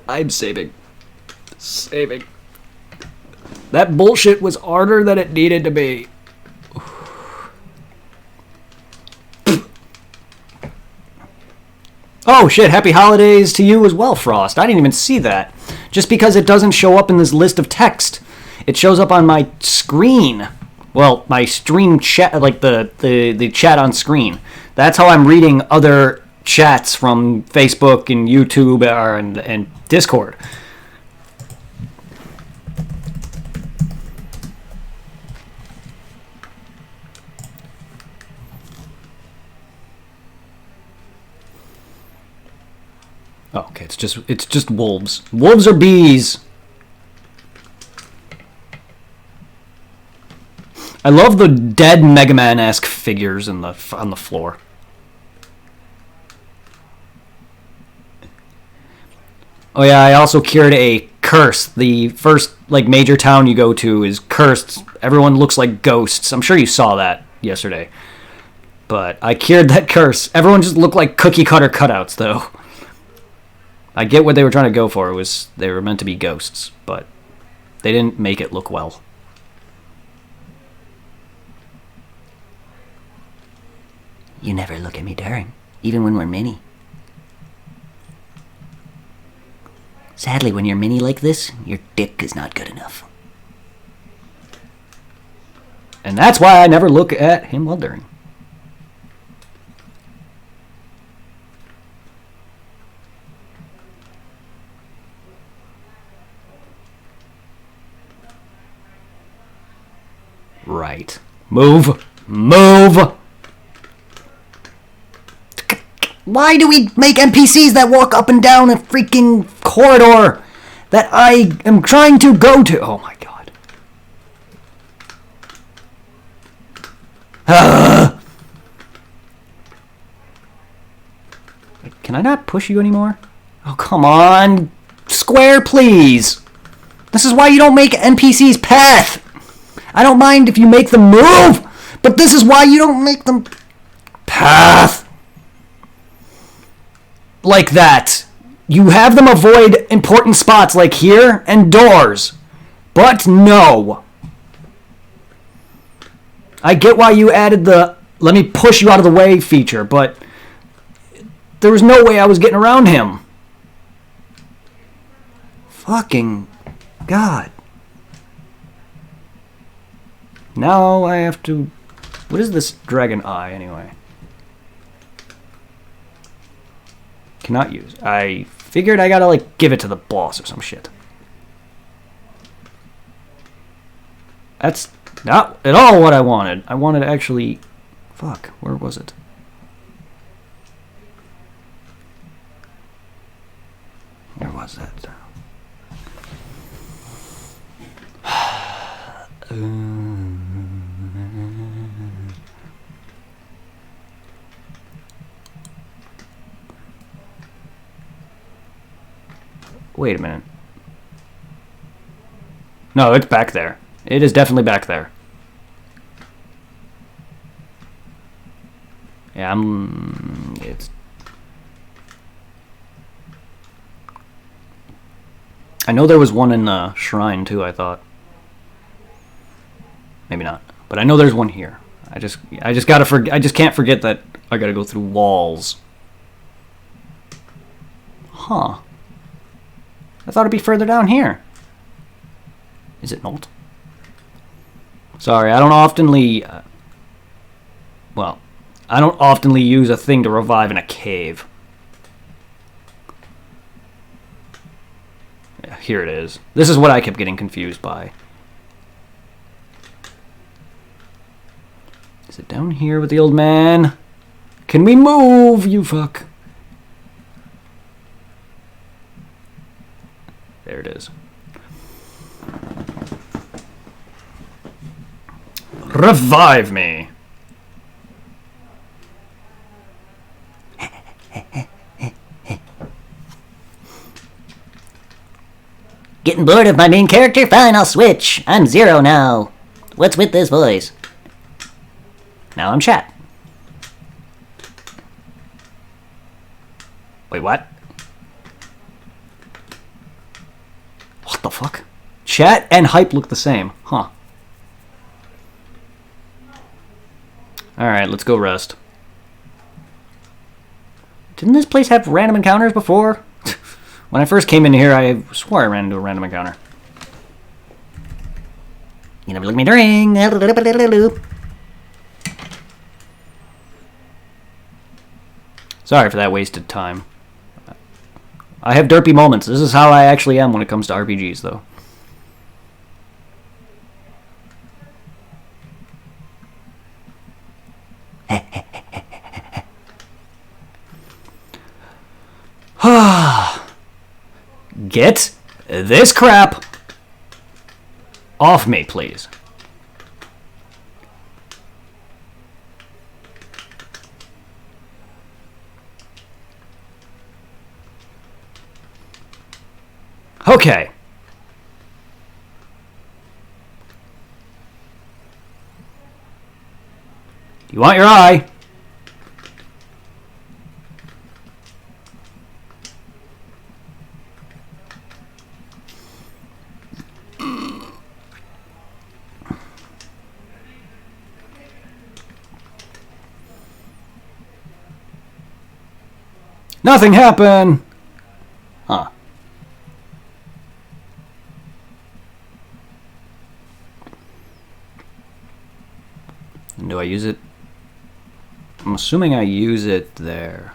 I'm saving. Saving. That bullshit was harder than it needed to be. Oh shit, happy holidays to you as well, Frost. I didn't even see that. Just because it doesn't show up in this list of text. It shows up on my screen. Well, my stream chat, like the chat on screen. That's how I'm reading other chats from Facebook and YouTube and Discord. Oh, okay, it's just wolves. Wolves or bees? I love the dead Mega Man-esque figures on the floor. Oh yeah, I also cured a curse. The first major town you go to is cursed. Everyone looks like ghosts. I'm sure you saw that yesterday. But I cured that curse. Everyone just looked like cookie cutter cutouts though. I get what they were trying to go for. They were meant to be ghosts, but they didn't make it look well. You never look at me, darling, even when we're mini. Sadly, when you're mini like this, your dick is not good enough. And that's why I never look at him while during. Right. Move! Move! Why do we make NPCs that walk up and down a freaking corridor that I am trying to go to? Oh my god. Can I not push you anymore? Oh, come on. Square, please. This is why you don't make NPCs path. I don't mind if you make them move, but this is why you don't make them path. Like that. You have them avoid important spots like here and doors. But no. I get why you added the let me push you out of the way feature, but there was no way I was getting around him. Fucking God. Now I have to... What is this dragon eye, anyway? Cannot use. I figured I gotta, give it to the boss or some shit. That's not at all what I wanted. I wanted to actually... Fuck, where was it? Where was that? Wait a minute. No, it's back there. It is definitely back there. Yeah, it's... I know there was one in the shrine too, I thought. Maybe not. But I know there's one here. I just can't forget that I gotta go through walls. Huh. I thought it'd be further down here. Is it not? Sorry, I don't oftenly... I don't oftenly use a thing to revive in a cave. Yeah, here it is. This is what I kept getting confused by. Is it down here with the old man? Can we move, you fuck? There it is. Revive me! Getting bored of my main character? Fine, I'll switch. I'm Zero now. What's with this voice? Now I'm Chat. Wait, what? the fuck? Chat and hype look the same. Huh. Alright, let's go rest. Didn't this place have random encounters before? When I first came in here, I swore I ran into a random encounter. You never look me during. Sorry for that wasted time. I have derpy moments. This is how I actually am when it comes to RPGs, though. Get this crap off me, please. Okay. You want your eye? Nothing happened. Huh. Do I use it? I'm assuming I use it there.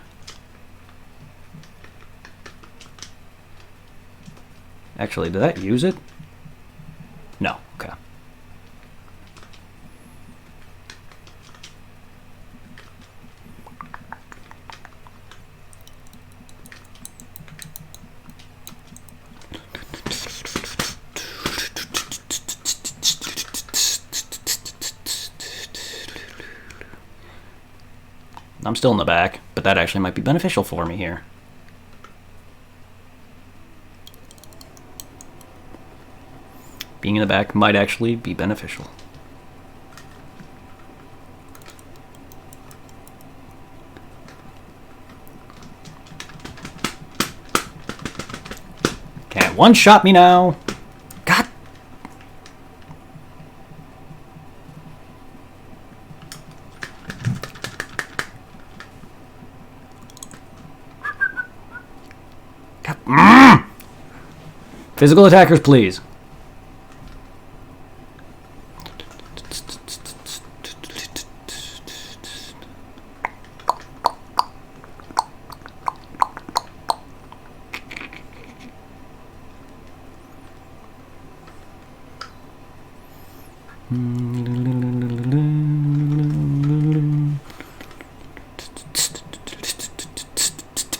Actually, did that use it? No. Okay. I'm still in the back, but that actually might be beneficial for me here. Being in the back might actually be beneficial. Can't one-shot me now. God. Physical attackers, please.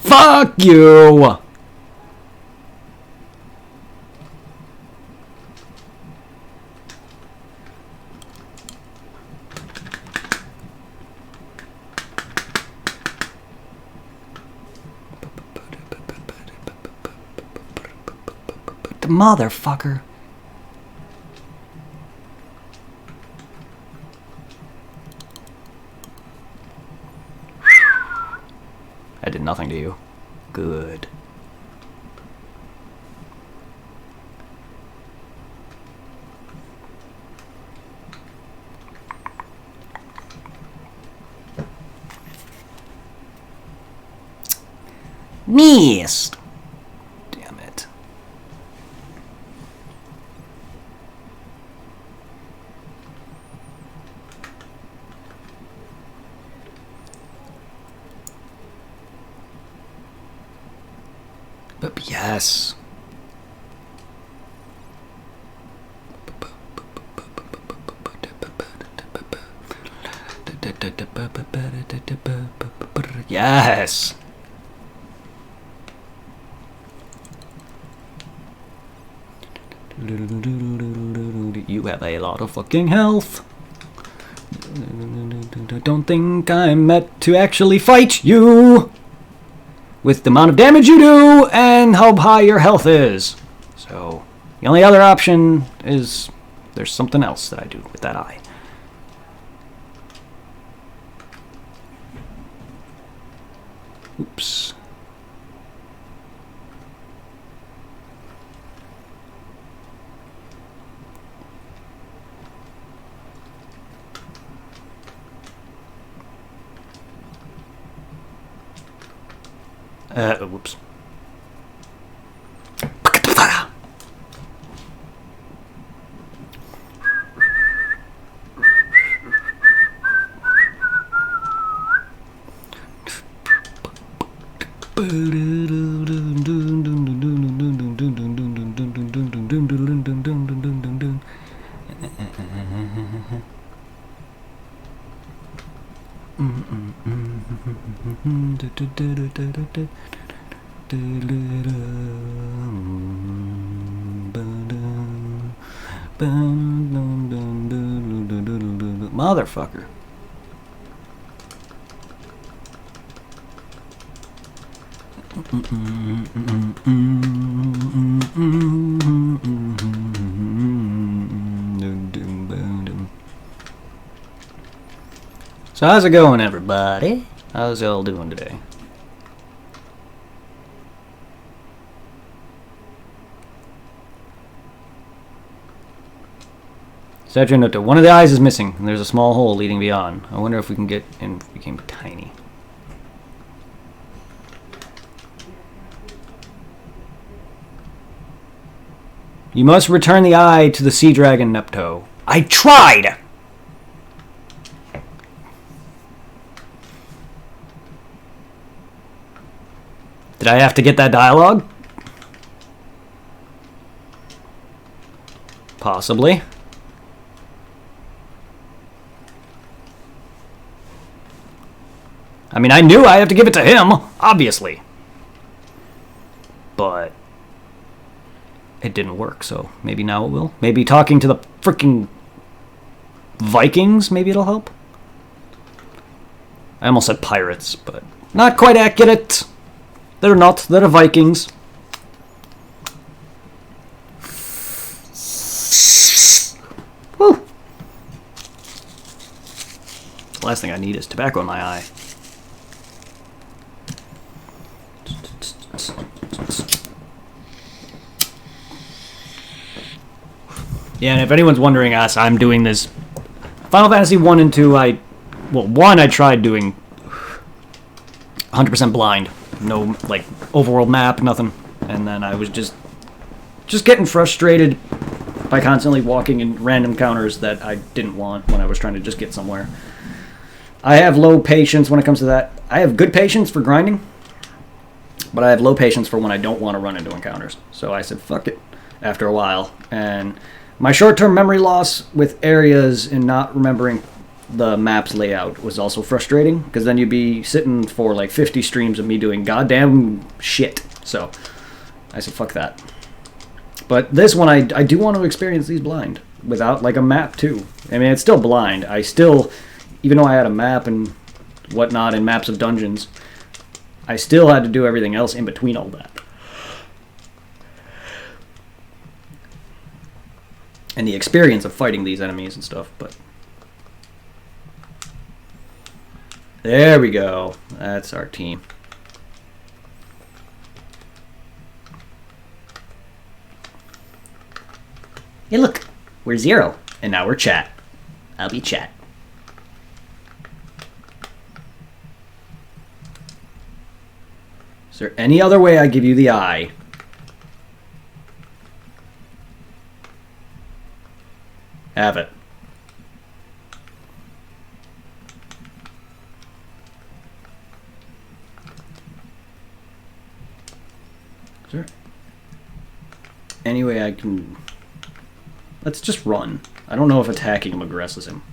Fuck you! The motherfucker. I did nothing to you. Good. Missed. Damn it. But yes. Yes. You have a lot of fucking health. I don't think I'm meant to actually fight you with the amount of damage you do and how high your health is. So the only other option is there's something else that I do with that eye. Oops. Whoops. Motherfucker. So how's it going, everybody? How's y'all doing today? Saturnato. One of the eyes is missing, and there's a small hole leading beyond. I wonder if we can get and became tiny. You must return the eye to the sea dragon Nepto. I tried! Did I have to get that dialogue? Possibly. I mean, I knew I have to give it to him, obviously. But it didn't work, so maybe now it will. Maybe talking to the freaking Vikings, maybe it'll help. I almost said pirates, but not quite accurate. They're not. They're Vikings. Woo! The last thing I need is tobacco in my eye. Yeah, and if anyone's wondering, I'm doing this Final Fantasy 1 and 2. 1 I tried doing 100% blind. No, like, overworld map, nothing. And then I was just getting frustrated by constantly walking in random counters that I didn't want when I was trying to just get somewhere. I have low patience when it comes to that. I have good patience for grinding, but I have low patience for when I don't want to run into encounters. So I said, fuck it, after a while. And my short-term memory loss with areas and not remembering the map's layout was also frustrating, because then you'd be sitting for like 50 streams of me doing goddamn shit. So I said, fuck that. But this one, I do want to experience these blind, without like a map too. I mean, it's still blind. I still, even though I had a map and whatnot and maps of dungeons, I still had to do everything else in between all that. And the experience of fighting these enemies and stuff, but there we go. That's our team. Hey, look, we're Zero. And now we're chat. I'll be Chat. Is there any other way I give you the eye? Have it. Is there any way I can... Let's just run. I don't know if attacking him aggresses him.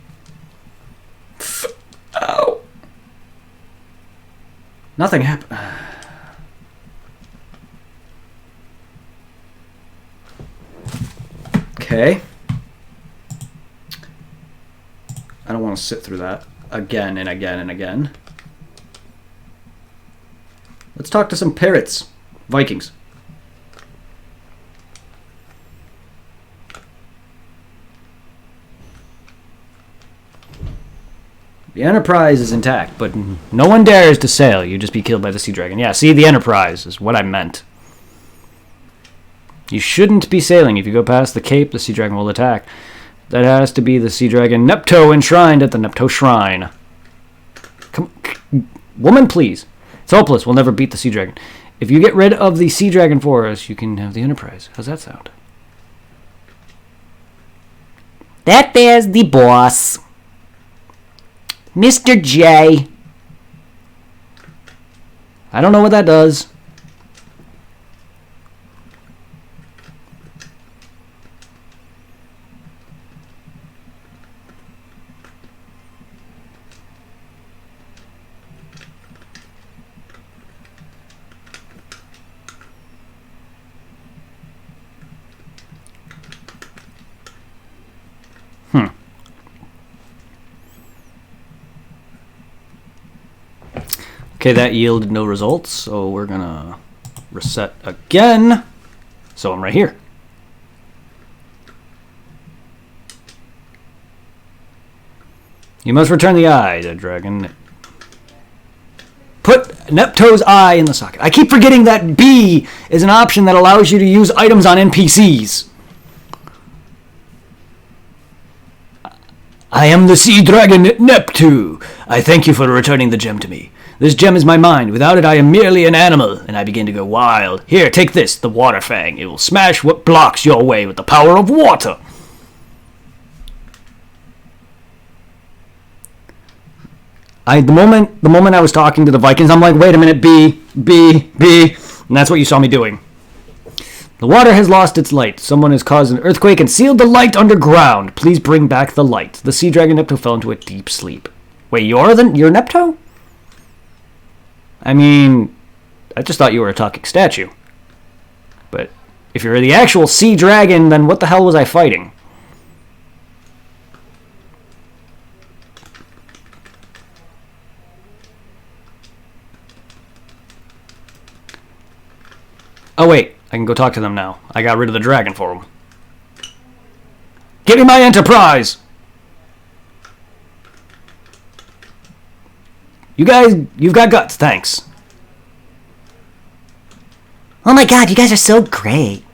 Ow! Nothing happened. Okay. I don't want to sit through that again and again and again. Let's talk to some pirates. Vikings. The Enterprise is intact, but no one dares to sail. You'd just be killed by the Sea Dragon. Yeah, see, the Enterprise is what I meant. You shouldn't be sailing. If you go past the Cape, the Sea Dragon will attack. That has to be the Sea Dragon Nepto enshrined at the Nepto Shrine. Come, woman, please. It's hopeless. We'll never beat the Sea Dragon. If you get rid of the Sea Dragon for us, you can have the Enterprise. How's that sound? That there's the boss. Mr. J. I don't know what that does. Okay, that yielded no results, so we're gonna reset again. So I'm right here. You must return the eye, the dragon. Put Nepto's eye in the socket. I keep forgetting that B is an option that allows you to use items on NPCs. I am the sea dragon Neptu. I thank you for returning the gem to me. This gem is my mind. Without it, I am merely an animal, and I begin to go wild. Here, take this, the Water Fang. It will smash what blocks your way with the power of water. The moment I was talking to the Vikings, I'm like, wait a minute, B, and that's what you saw me doing. The water has lost its light. Someone has caused an earthquake and sealed the light underground. Please bring back the light. The sea dragon Nepto fell into a deep sleep. Wait, you're Nepto? I mean, I just thought you were a talking statue. But if you're the actual sea dragon, then what the hell was I fighting? Oh wait, I can go talk to them now. I got rid of the dragon for them. Give me my Enterprise! You guys, you've got guts, thanks. Oh my god, you guys are so great.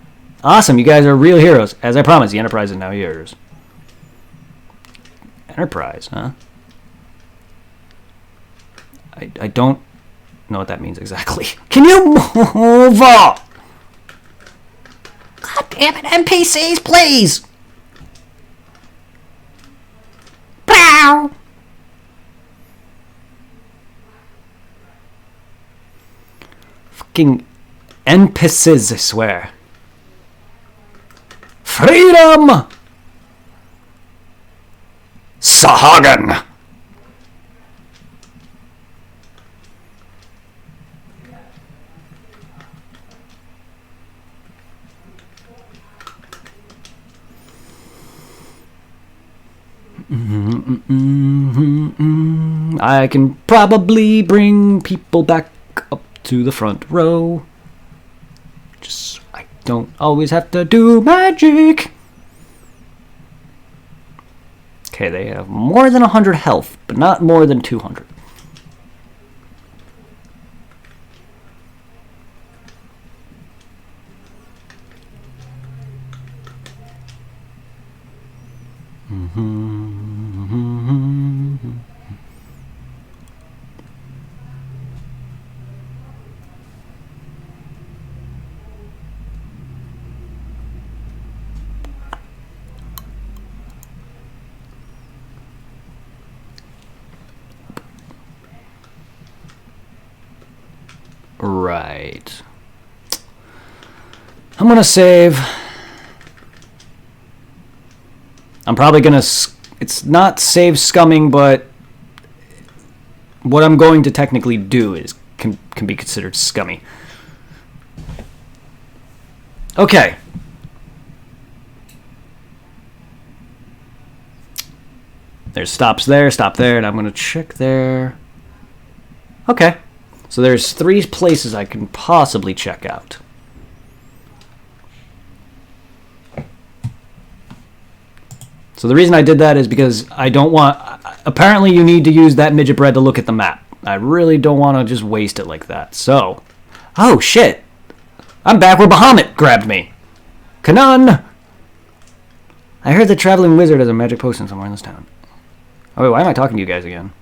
Awesome, you guys are real heroes. As I promised, the Enterprise is now yours. Enterprise, huh? I don't know what that means exactly. Can you move up? God damn it, NPCs, please! Pow! Fucking NPCs, I swear. Freedom! Sahagin! I can probably bring people back up to the front row. Just, I don't always have to do magic. Okay, they have more than 100 health, but not more than 200. Right. I'm gonna save. I'm probably gonna. It's not save scumming, but what I'm going to technically do is can be considered scummy. Okay. There's stops there, stop there, and I'm gonna check there. Okay. So there's 3 places I can possibly check out. So the reason I did that is because I don't want... Apparently you need to use that midget bread to look at the map. I really don't want to just waste it like that. So... Oh, shit! I'm back where Bahamut grabbed me! Kanan! I heard the traveling wizard has a magic potion somewhere in this town. Oh wait, why am I talking to you guys again?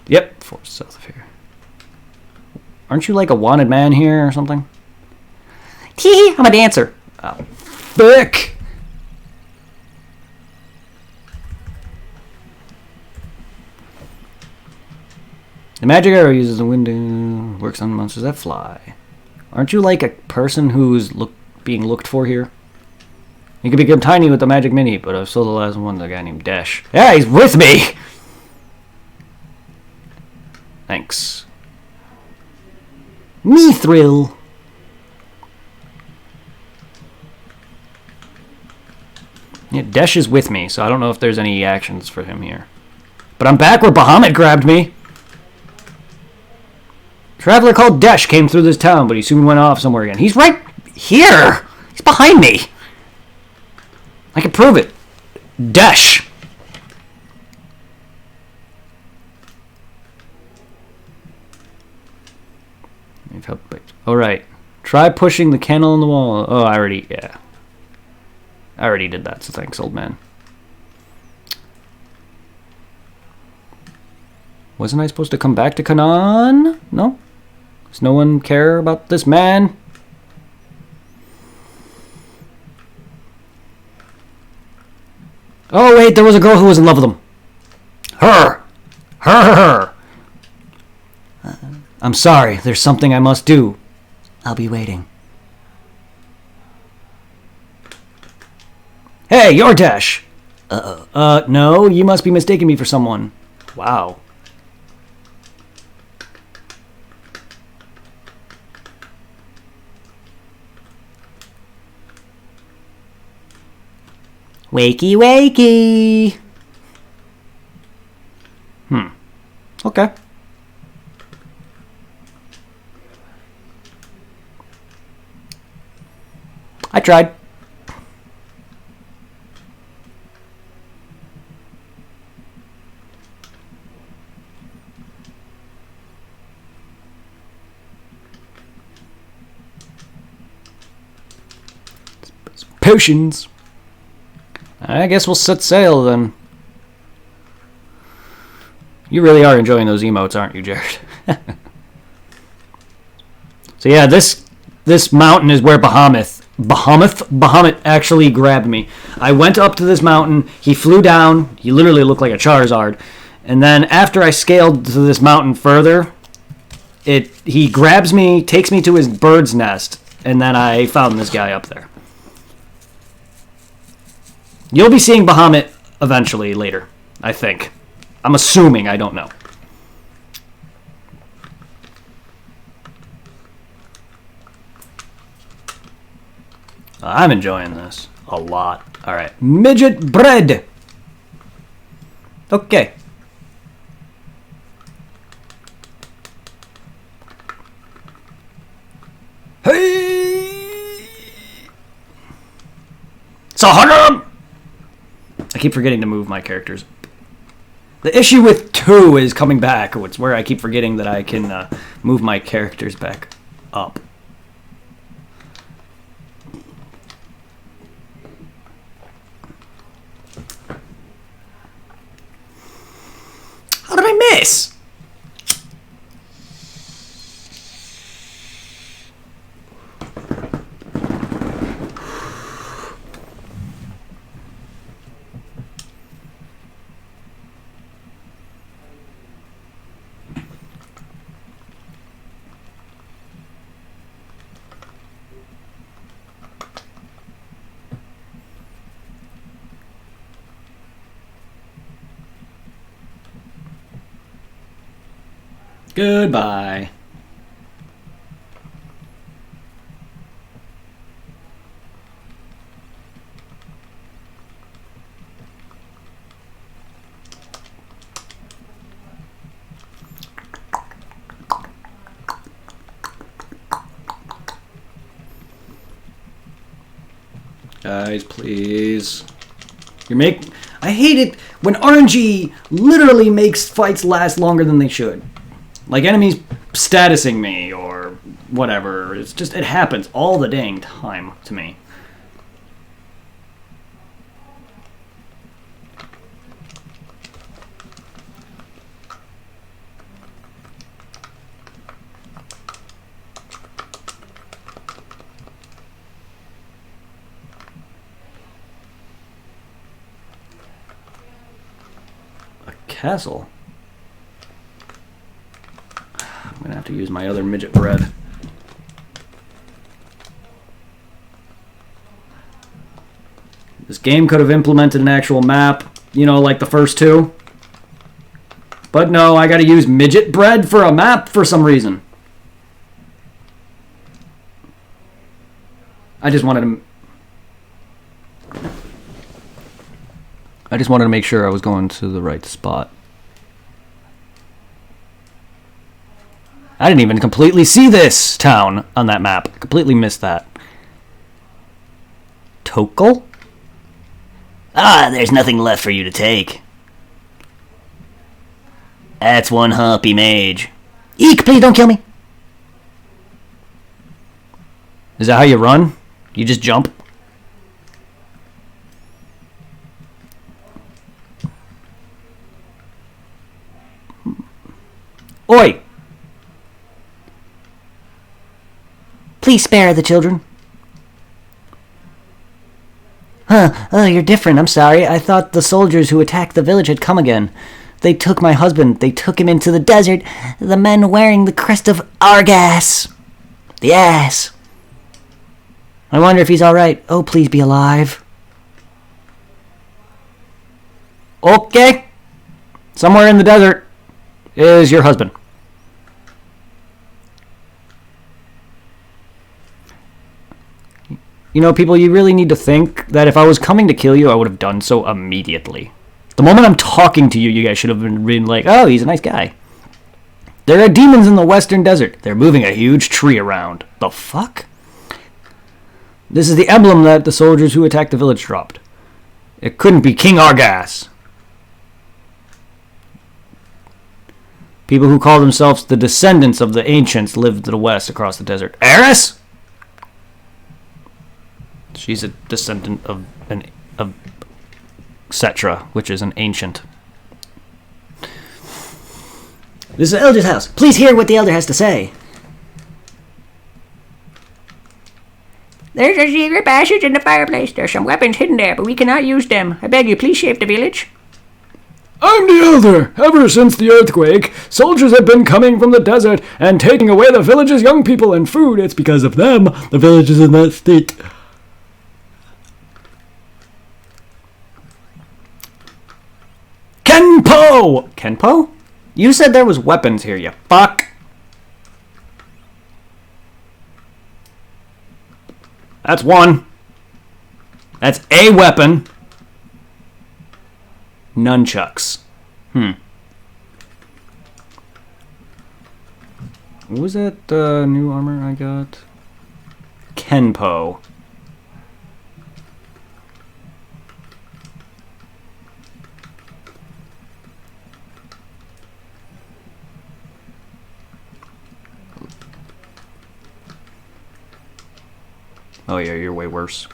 Yep, 4 south of here. Aren't you like a wanted man here or something? Tee, I'm a dancer. Oh, fuck! The magic arrow uses the window, works on monsters that fly. Aren't you like a person who's being looked for here? You can become tiny with the magic mini, but I saw the last one, the guy named Dash. Yeah, he's with me! Thanks. Mithril. Yeah, Dash is with me, so I don't know if there's any actions for him here. But I'm back where Bahamut grabbed me! Traveler called Dash came through this town, but he soon went off somewhere again. He's right here! He's behind me! I can prove it. Dash! Alright. Try pushing the candle on the wall. Oh, I already did that, so thanks, old man. Wasn't I supposed to come back to Canaan? No? Does no one care about this man? Oh, wait, there was a girl who was in love with him. Her! Her! I'm sorry, there's something I must do. I'll be waiting. Hey, you're Dash! No, you must be mistaking me for someone. Wow. Wakey, wakey. Okay. I tried. Potions. I guess we'll set sail then. You really are enjoying those emotes, aren't you, Jared? So yeah, this mountain is where Bahamut actually grabbed me. I went up to this mountain, he flew down, he literally looked like a Charizard, and then after I scaled to this mountain further, he grabs me, takes me to his bird's nest, and then I found this guy up there. You'll be seeing Bahamut eventually later, I think. I'm assuming, I don't know. I'm enjoying this a lot. Alright, midget bread! Okay. Hey! Sahara! I keep forgetting to move my characters. The issue with 2 is coming back. It's where I keep forgetting that I can move my characters back up. How did I miss? Goodbye. Guys, please. I hate it when RNG literally makes fights last longer than they should. Like enemies statusing me or whatever. It's just, it happens all the dang time to me. castle. I'm gonna have to use my other midget bread. This game could have implemented an actual map, you know, like the first two. But no, I gotta use midget bread for a map for some reason. I just wanted to make sure I was going to the right spot. I didn't even completely see this town on that map. I completely missed that. Tokal? Ah, there's nothing left for you to take. That's one humpy mage. Eek, please don't kill me. Is that how you run? You just jump? Oi! Please spare the children. Huh, oh, you're different, I'm sorry. I thought the soldiers who attacked the village had come again. They took my husband. They took him into the desert. The men wearing the crest of Argas. The ass. I wonder if he's alright. Oh, please be alive. Okay. Somewhere in the desert is your husband. You know, people, you really need to think that if I was coming to kill you, I would have done so immediately. The moment I'm talking to you, you guys should have been like, oh, he's a nice guy. There are demons in the western desert. They're moving a huge tree around. The fuck? This is the emblem that the soldiers who attacked the village dropped. It couldn't be King Argas. People who call themselves the descendants of the ancients lived to the west across the desert. Eris? She's a descendant of Cetra, which is an ancient. This is the Elder's house. Please hear what the Elder has to say. There's a secret passage in the fireplace. There are some weapons hidden there, but we cannot use them. I beg you, please save the village. I'm the Elder. Ever since the earthquake, soldiers have been coming from the desert and taking away the village's young people and food. It's because of them the village is in that state. Kenpo! Kenpo? You said there was weapons here, you fuck. That's one. That's a weapon. Nunchucks. What was that new armor I got? Kenpo. Oh yeah, you're way worse.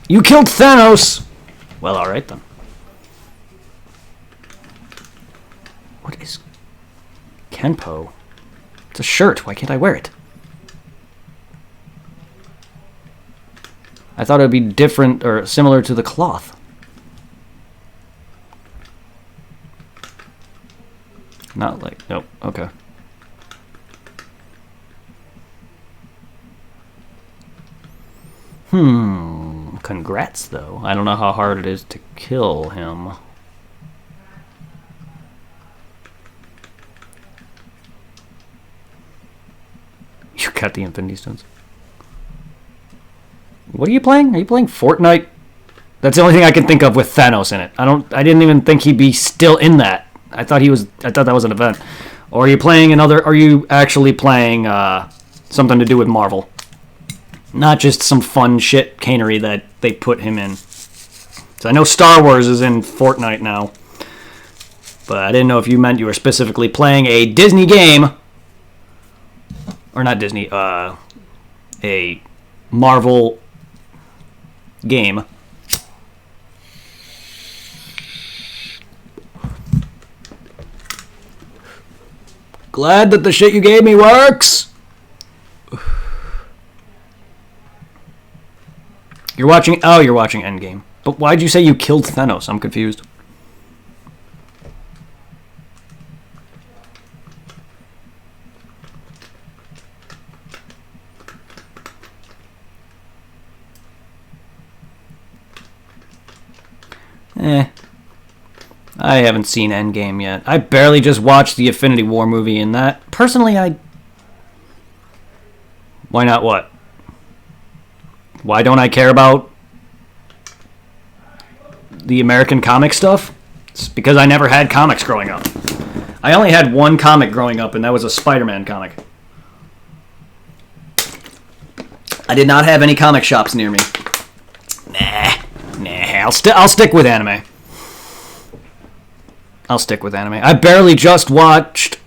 You killed Thanos! Well, alright then. What is... Kenpo? It's a shirt. Why can't I wear it? I thought it would be different or similar to the cloth. Not like... Nope. Okay. Congrats, though. I don't know how hard it is to kill him. You got the Infinity Stones. What are you playing? Are you playing Fortnite? That's the only thing I can think of with Thanos in it. I didn't even think he'd be still in that. I thought that was an event. Or are you playing are you actually playing something to do with Marvel? Not just some fun shit canery that they put him in. So I know Star Wars is in Fortnite now. But I didn't know if you meant you were specifically playing a Disney game. Or not Disney, a Marvel game. Glad that the shit you gave me works. You're watching. Oh, you're watching Endgame. But why'd you say you killed Thanos? I'm confused. I haven't seen Endgame yet. I barely just watched the Infinity War movie, and that personally, why not what? Why don't I care about the American comic stuff? It's because I never had comics growing up. I only had one comic growing up, and that was a Spider-Man comic. I did not have any comic shops near me. Nah. I'll stick with anime. I barely just watched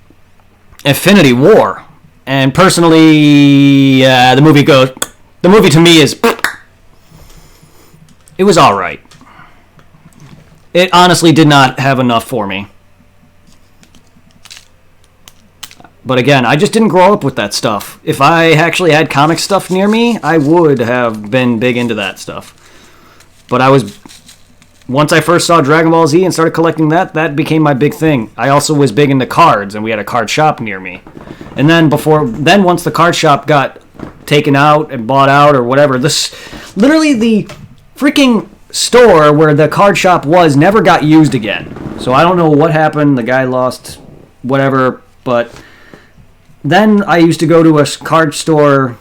Infinity War, and personally, the movie to me is, it was all right. It honestly did not have enough for me. But again, I just didn't grow up with that stuff. If I actually had comic stuff near me, I would have been big into that stuff. But once I first saw Dragon Ball Z and started collecting that became my big thing. I also was big into cards, and we had a card shop near me. And then once the card shop got taken out and bought out or whatever, literally the freaking store where the card shop was never got used again. So I don't know what happened. The guy lost whatever, but then I used to go to a card store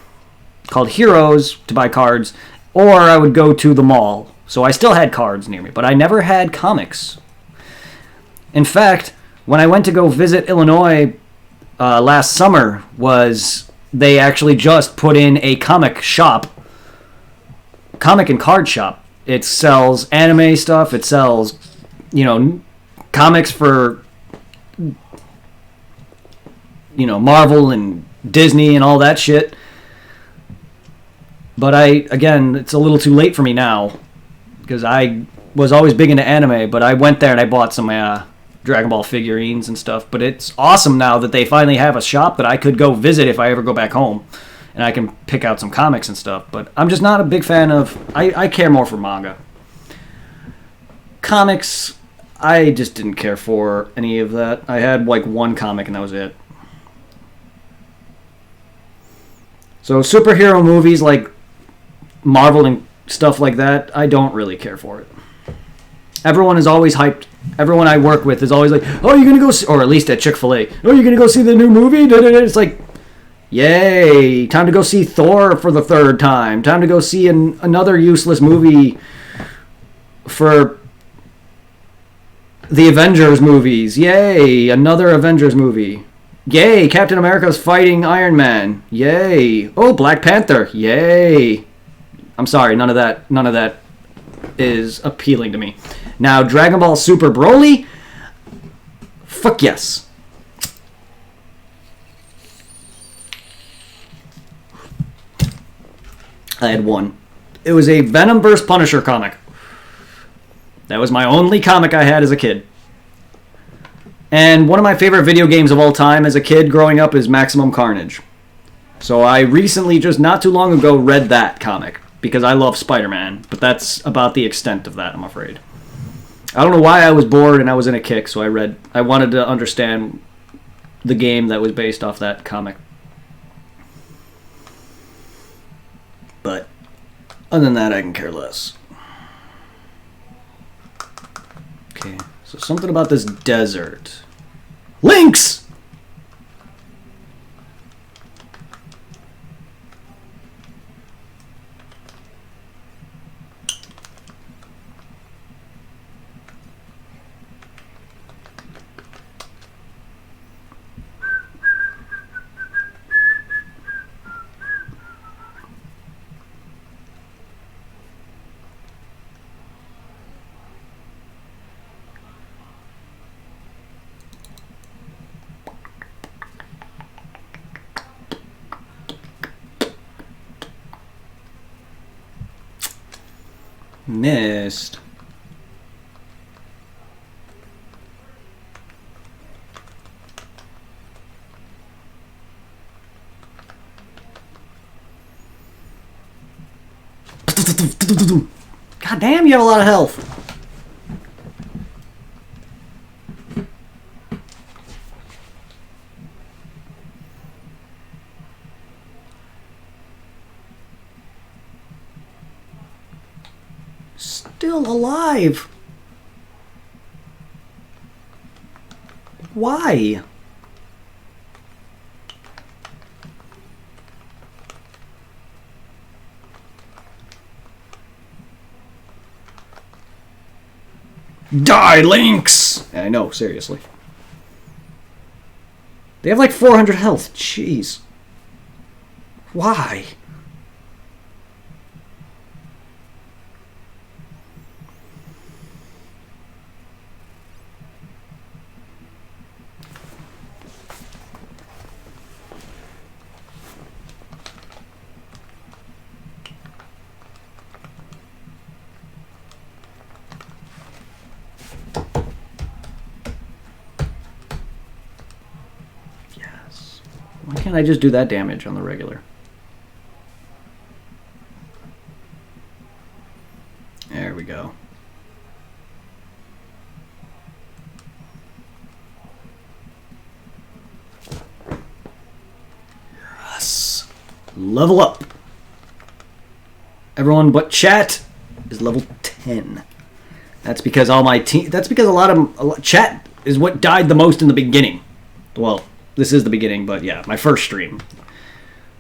called Heroes to buy cards, or I would go to the mall. So I still had cards near me, but I never had comics. In fact, when I went to go visit Illinois last summer, they actually just put in a comic and card shop. It sells anime stuff. It sells, comics for, Marvel and Disney and all that shit. But it's a little too late for me now, because I was always big into anime, but I went there and I bought some Dragon Ball figurines and stuff. But it's awesome now that they finally have a shop that I could go visit if I ever go back home, and I can pick out some comics and stuff. But I'm just not a big fan of... I care more for manga. Comics, I just didn't care for any of that. I had one comic and that was it. So superhero movies like Marvel and stuff like that, I don't really care for it. Everyone is always hyped. Everyone I work with is always like, oh, you're going to go see... Or at least at Chick-fil-A. Oh, you're going to go see the new movie? It's like, yay. Time to go see Thor for the third time. Time to go see another useless movie for the Avengers movies. Yay. Another Avengers movie. Yay. Captain America's fighting Iron Man. Yay. Oh, Black Panther. Yay. I'm sorry, none of that is appealing to me. Now, Dragon Ball Super Broly? Fuck yes. I had one. It was a Venom vs. Punisher comic. That was my only comic I had as a kid. And one of my favorite video games of all time as a kid growing up is Maximum Carnage. So I recently, just not too long ago, read that comic. Because I love Spider-Man, but that's about the extent of that, I'm afraid. I don't know why I was bored and I was in a kick, so I wanted to understand the game that was based off that comic. But other than that, I can care less. Okay, so something about this desert. Lynx! Missed. God damn, you have a lot of health. Still alive. Why? Die, Lynx! I know, seriously. They have like 400 health. Jeez. Why? Why can't I just do that damage on the regular? There we go. Yes. Level up. Everyone but chat is level 10. That's because all my team. That's because a lot of chat is what died the most in the beginning. Well, this is the beginning, but yeah, my first stream.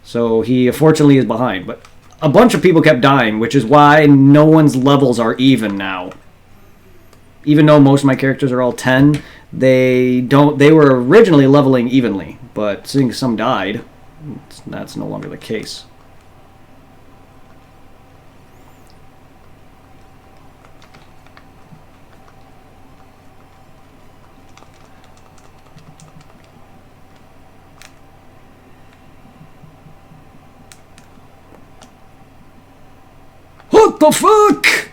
So he unfortunately is behind, but a bunch of people kept dying, which is why no one's levels are even now. Even though most of my characters are all 10, they were originally leveling evenly, but seeing some died, that's no longer the case. What the fuck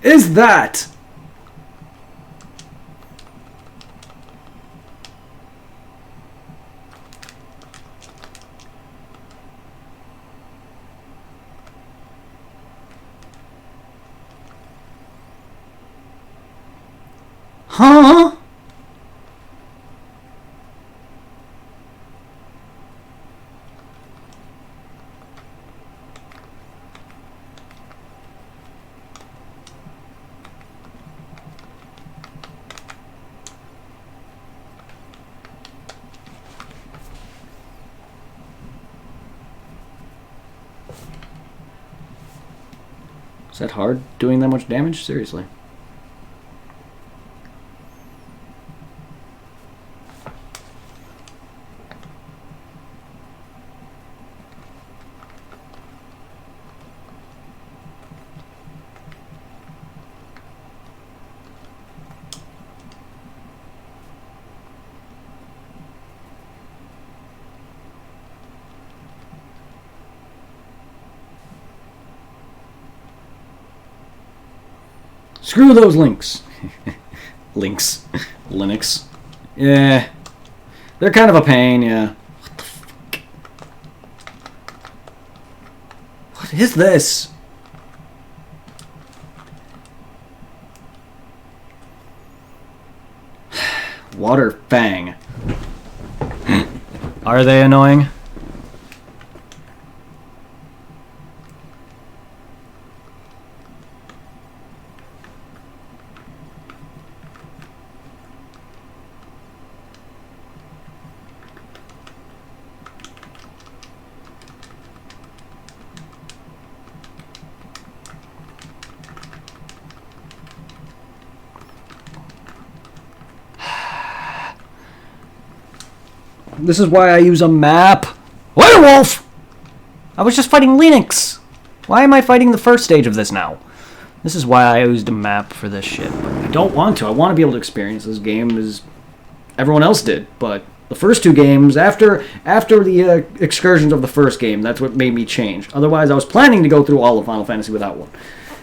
is that? Huh? Is that hard, doing that much damage? Seriously. Screw those links. Links. Linux. Yeah. They're kind of a pain, yeah. What the fuck? What is this? Water Fang. Are they annoying? This is why I use a map. Werewolf! I was just fighting Linux. Why am I fighting the first stage of this now? This is why I used a map for this shit. But I don't want to. I want to be able to experience this game as everyone else did. But the first two games, after the excursions of the first game, that's what made me change. Otherwise, I was planning to go through all of Final Fantasy without one.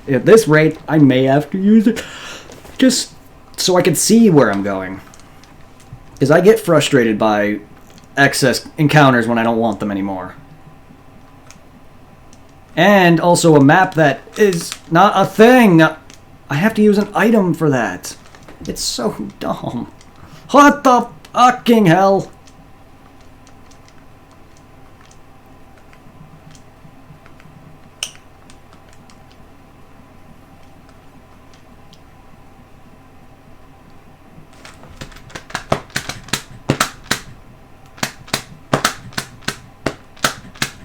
At this rate, I may have to use it just so I can see where I'm going. Because I get frustrated by excess encounters when I don't want them anymore. And also a map that is not a thing. I have to use an item for that. It's so dumb. What the fucking hell?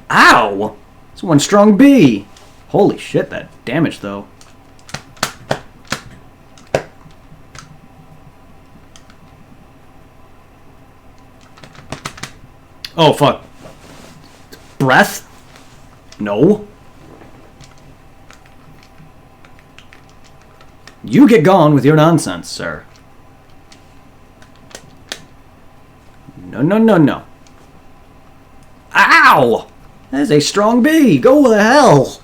Ow! It's one strong bee. Holy shit, that damage though. Oh, fuck. Breath? No. You get gone with your nonsense, sir. No, no, no, no. Ow! That is a strong bee. Go to hell.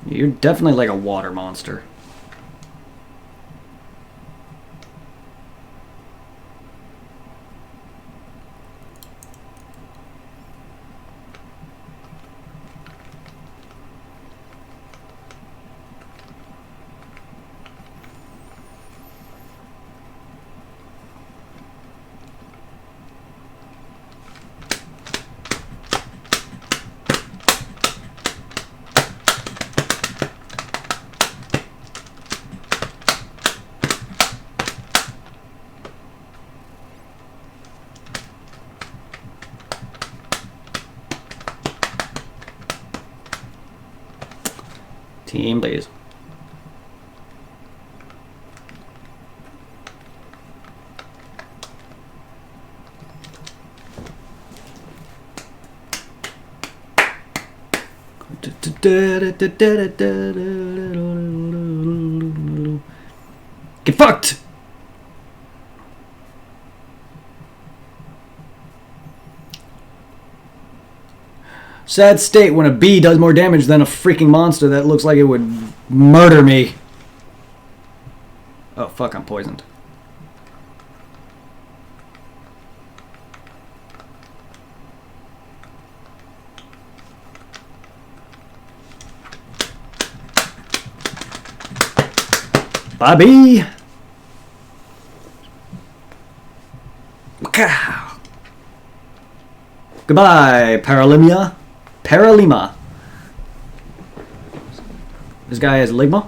You're definitely like a water monster. Team, please. Get fucked! Sad state when a bee does more damage than a freaking monster that looks like it would murder me. Oh, fuck, I'm poisoned. Bobby! Goodbye, Paralimia. Paralima. This guy has Ligma.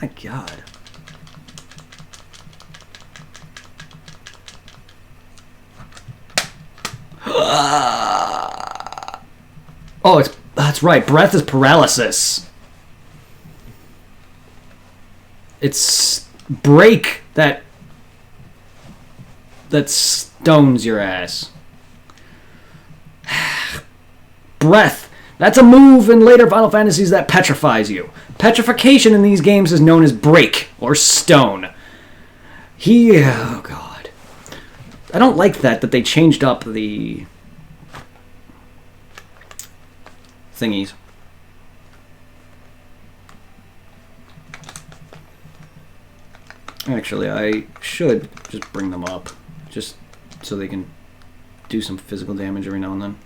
My God. Oh, that's right. Breath is paralysis. It's break that stones your ass. Breath. That's a move in later Final Fantasies that petrifies you. Petrification in these games is known as break or stone. Oh God. I don't like that they changed up the thingies. Actually, I should just bring them up, just so they can do some physical damage every now and then.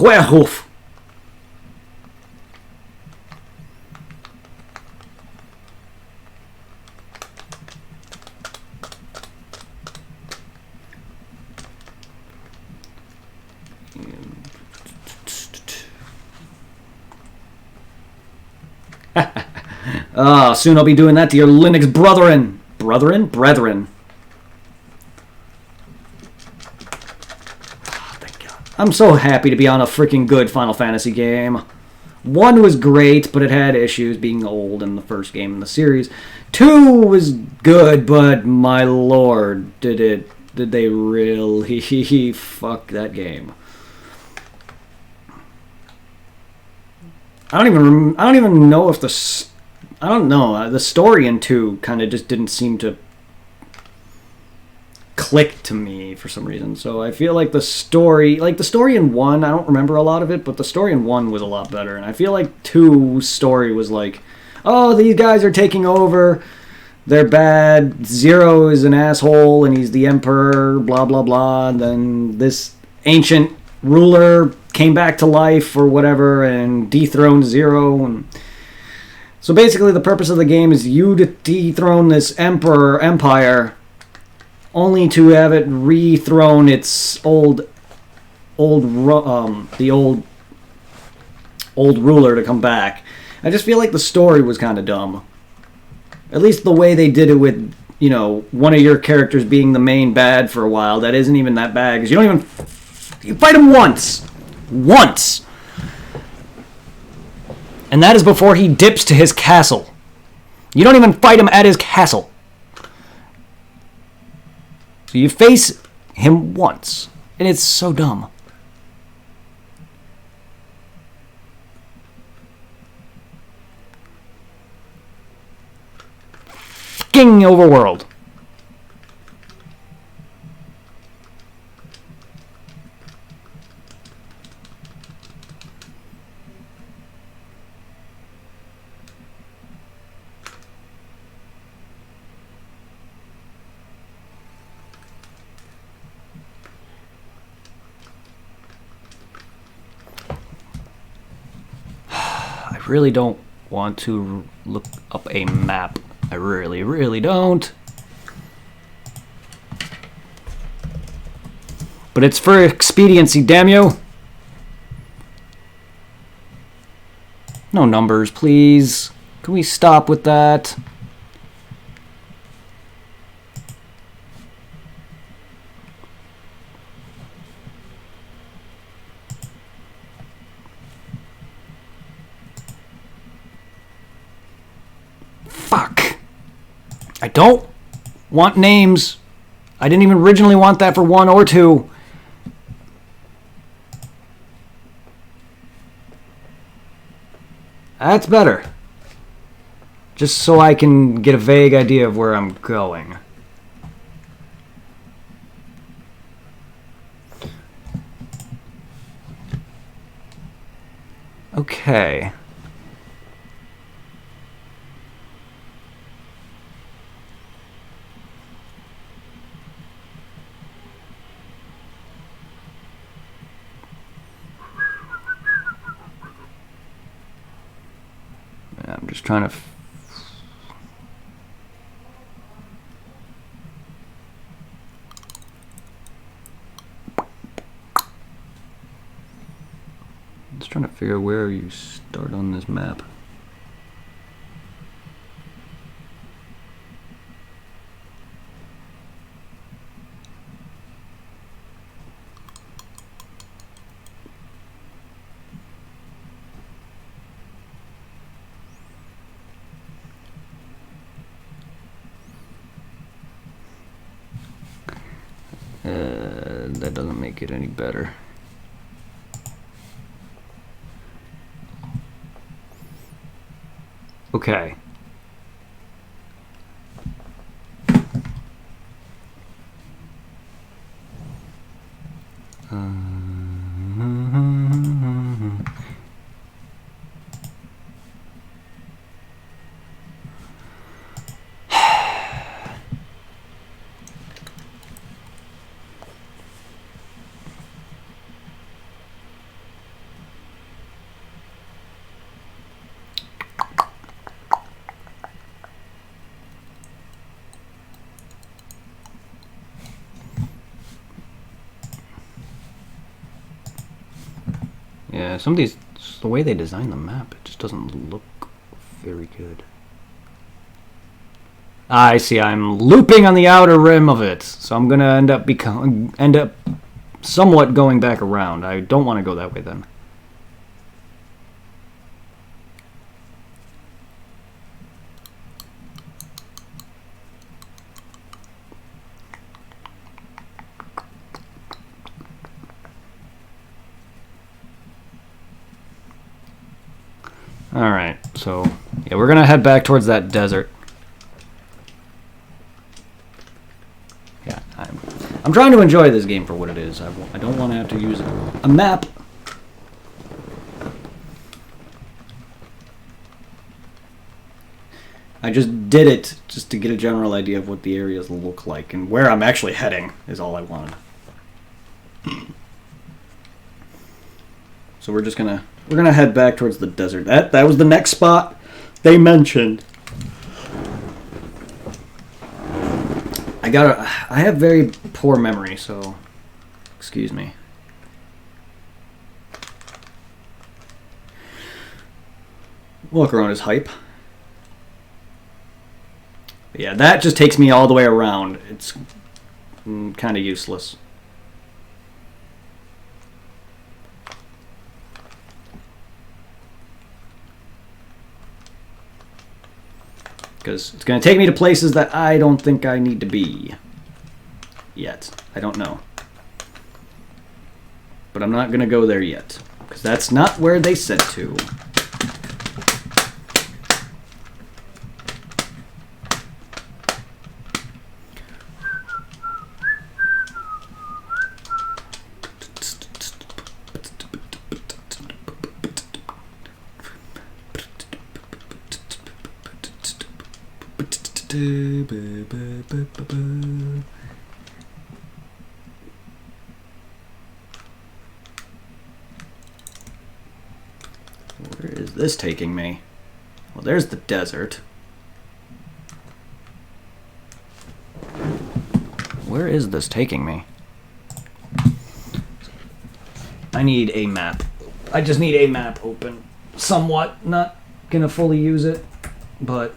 Werewolf! Soon I'll be doing that to your Linux brethren. Brethren. Oh, thank God. I'm so happy to be on a freaking good Final Fantasy game. 1 was great, but it had issues being old in the first game in the series. 2 was good, but my lord, did they really fuck that game. I don't even know if I don't know. The story in 2 kind of just didn't seem to click to me for some reason. So I feel like the story in 1, I don't remember a lot of it, but the story in 1 was a lot better. And I feel like 2's story was like, oh, these guys are taking over. They're bad. Zero is an asshole, and he's the emperor, blah, blah, blah. And then this ancient ruler came back to life or whatever and dethroned Zero. And so basically the purpose of the game is you to dethrone this empire, only to have it rethrone its old ruler to come back. I just feel like the story was kind of dumb. At least the way they did it with, one of your characters being the main bad for a while. That isn't even that bad, because you fight him once. Once! And that is before he dips to his castle. You don't even fight him at his castle. So you face him once. And it's so dumb. Fucking overworld. I really don't want to look up a map. I really, really don't. But it's for expediency, damn you. No numbers, please. Can we stop with that? Fuck. I don't want names. I didn't even originally want that for 1 or 2. That's better. Just so I can get a vague idea of where I'm going. Okay. I'm just trying to... Just trying to figure out where you start on this map. That doesn't make it any better. Okay. Yeah, some of these, the way they design the map, it just doesn't look very good. I see, I'm looping on the outer rim of it, so I'm gonna end up somewhat going back around. I don't want to go that way then. Alright, so yeah, we're gonna head back towards that desert. Yeah, I'm trying to enjoy this game for what it is. I don't want to have to use a map. I just did it just to get a general idea of what the areas look like, and where I'm actually heading is all I wanted. So we're gonna head back towards the desert. That was the next spot they mentioned. I have very poor memory, so excuse me. Walk around is hype. Yeah, that just takes me all the way around. It's kind of useless. Because it's going to take me to places that I don't think I need to be. Yet. I don't know. But I'm not going to go there yet. Because that's not where they said to. Where is this taking me? Well, there's the desert. Where is this taking me? I need a map. I just need a map open. Somewhat. Not gonna fully use it, but...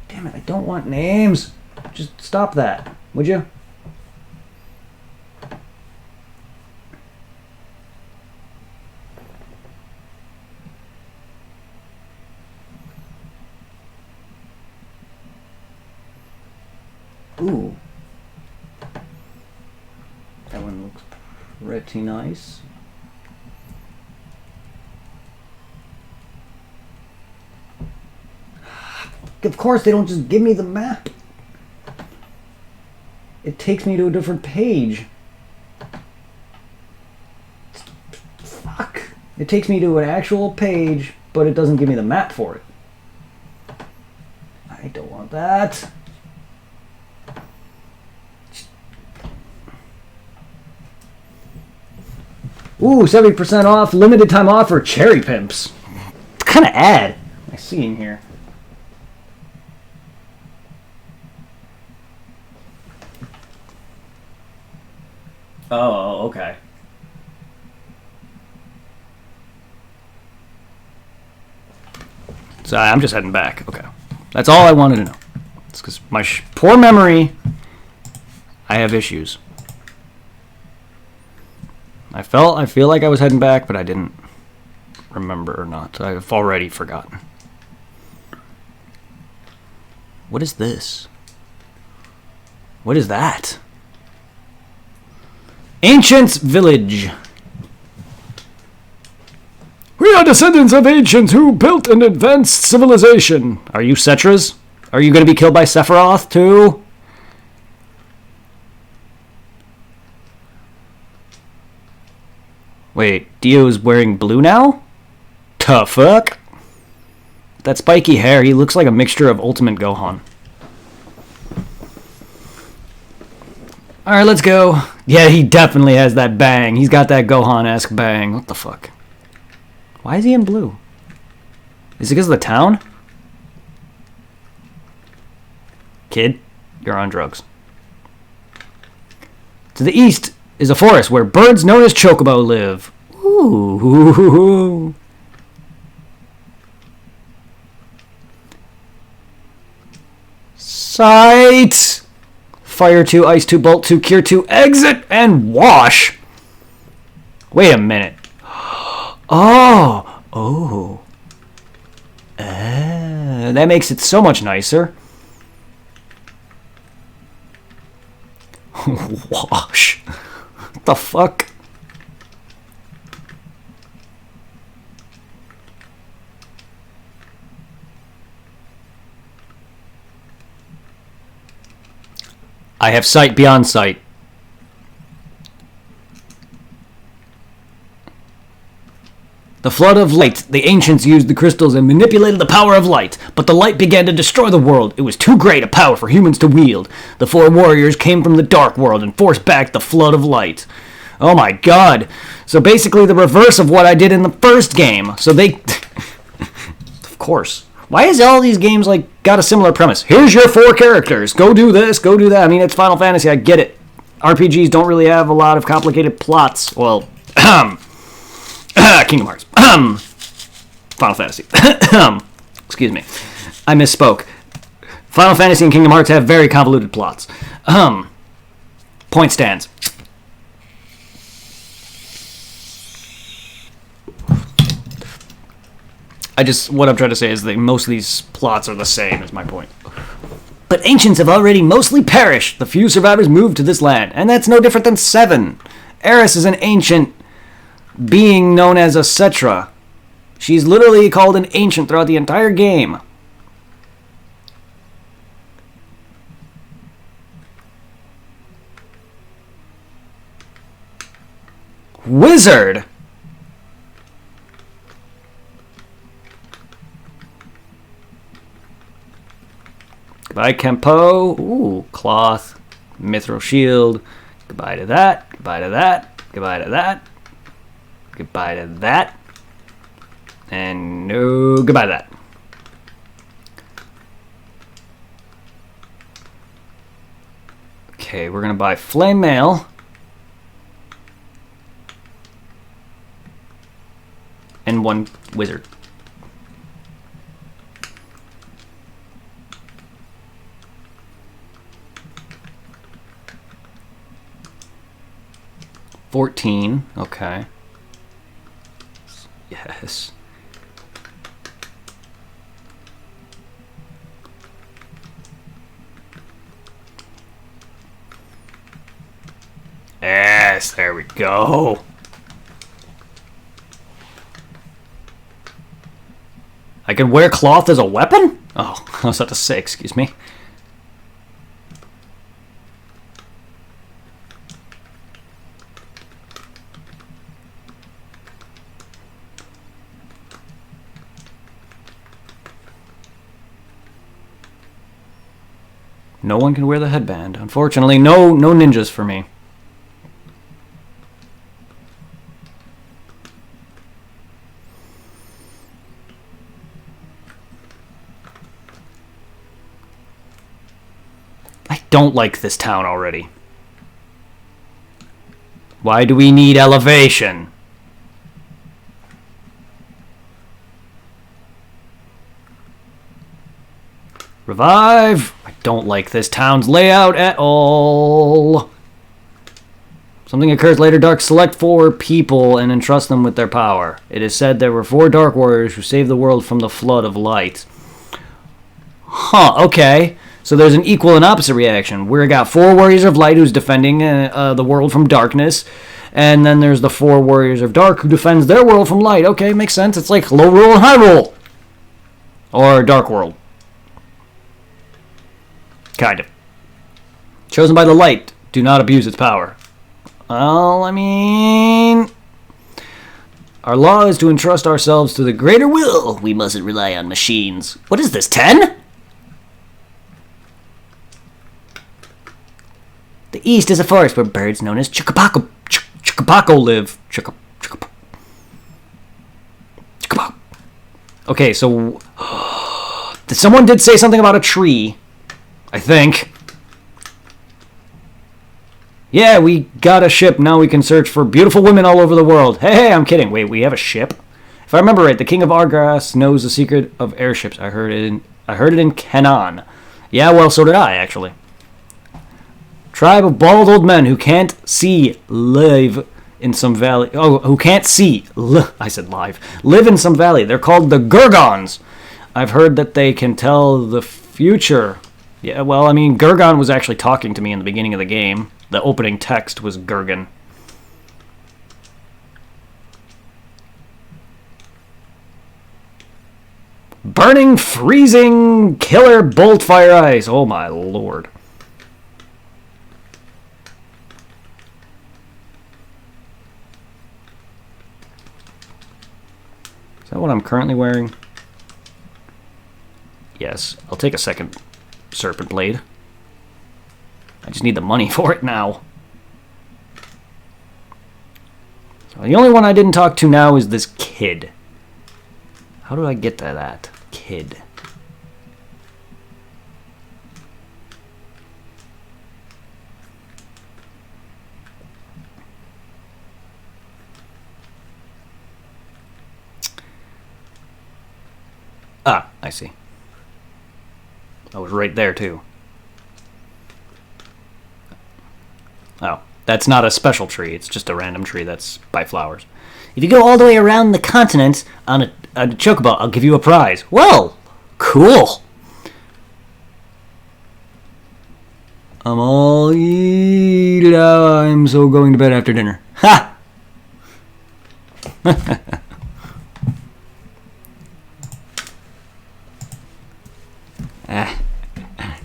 Damn it, I don't want names. Just stop that, would you? Ooh. That one looks pretty nice. Of course, they don't just give me the map. It takes me to a different page. Fuck. It takes me to an actual page, but it doesn't give me the map for it. I don't want that. Ooh, 70% off, limited time offer, Cherry Pimps. What kind of ad am I seeing here? Oh, okay. So I'm just heading back. Okay. That's all I wanted to know. It's because my poor memory, I have issues. I feel like I was heading back, but I didn't remember or not. I've already forgotten. What is this? What is that? Ancients Village. We are descendants of ancients who built an advanced civilization. Are you Cetras? Are you going to be killed by Sephiroth too? Wait, Dio's wearing blue now? The fuck? That spiky hair, he looks like a mixture of Ultimate Gohan. Alright, let's go. Yeah, he definitely has that bang. He's got that Gohan-esque bang. What the fuck? Why is he in blue? Is it because of the town? Kid, you're on drugs. To the east is a forest where birds known as chocobo live. Ooh. Sight! Fire 2, Ice 2, Bolt 2, Cure 2, Exit, and Wash! Wait a minute. Oh. That makes it so much nicer. Wash. What the fuck? I have sight beyond sight. The flood of light. The ancients used the crystals and manipulated the power of light, but the light began to destroy the world. It was too great a power for humans to wield. The four warriors came from the dark world and forced back the flood of light. Oh my god. So basically the reverse of what I did in the first game. So they... Of course. Why is all these games like got a similar premise? Here's your 4 characters. Go do this, go do that. I mean, it's Final Fantasy. I get it. RPGs don't really have a lot of complicated plots. Well, Kingdom Hearts. Final Fantasy. Excuse me. I misspoke. Final Fantasy and Kingdom Hearts have very convoluted plots. Point stands. What I'm trying to say is that most of these plots are the same, is my point. But ancients have already mostly perished. The few survivors moved to this land, and that's no different than 7. Eris is an ancient being known as a Cetra. She's literally called an ancient throughout the entire game. Wizard! Goodbye, Kempo. Ooh, cloth. Mithril shield. Goodbye to that. Goodbye to that. Goodbye to that. Goodbye to that. And no goodbye to that. Okay, we're going to buy flame mail. And 1 wizard. $14. Okay. Yes. Yes, there we go. I can wear cloth as a weapon? Oh, I was about to say, excuse me. No one can wear the headband. Unfortunately, no ninjas for me. I don't like this town already. Why do we need elevation? Revive! I don't like this town's layout at all. Something occurs later. Dark select 4 people and entrust them with their power. It is said there were 4 Dark Warriors who saved the world from the flood of light. Huh, okay. So there's an equal and opposite reaction. We got 4 Warriors of Light who's defending the world from darkness. And then there's the 4 Warriors of Dark who defends their world from light. Okay, makes sense. It's like low rule and high rule. Or Dark World. Kind of. Chosen by the light. Do not abuse its power. Well, I mean... Our law is to entrust ourselves to the greater will. We mustn't rely on machines. What is this, 10? The east is a forest where birds known as Chucapaco live. Okay, so someone did say something about a tree, I think. Yeah, we got a ship. Now we can search for beautiful women all over the world. Hey, I'm kidding. Wait, we have a ship? If I remember right, the king of Argas knows the secret of airships. I heard it in Canaan. Yeah, well, so did I, actually. Tribe of bald old men who can't see live in some valley. Oh, who can't see. I said live. Live in some valley. They're called the Gurgons. I've heard that they can tell the future. Yeah, well, I mean, Gurgon was actually talking to me in the beginning of the game. The opening text was Gurgon. Burning, freezing, killer bolt fire ice. Oh my lord. Is that what I'm currently wearing? Yes. I'll take a second serpent blade. I just need the money for it now. So the only one I didn't talk to now is this kid. How do I get to that? Kid. Ah, I see. I was right there, too. Oh, that's not a special tree. It's just a random tree that's by flowers. If you go all the way around the continent on a chocobo, I'll give you a prize. Well, cool. I'm all eaten out. I'm so going to bed after dinner. Ha!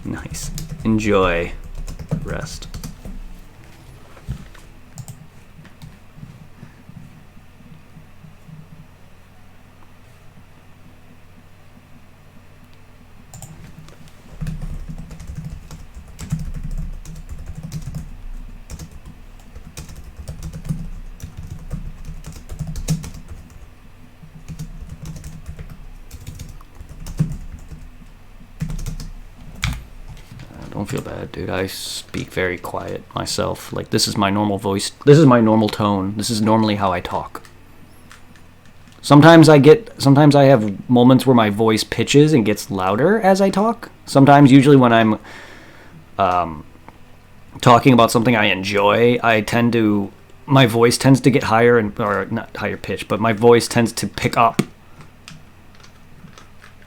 Nice. Enjoy. Rest. Don't feel bad, dude. I speak very quiet myself. Like, this is my normal voice. This is my normal tone. This is normally how I talk. Sometimes I have moments where my voice pitches and gets louder as I talk. Sometimes, usually when I'm talking about something I enjoy, my voice tends to get higher, or not higher pitch, but my voice tends to pick up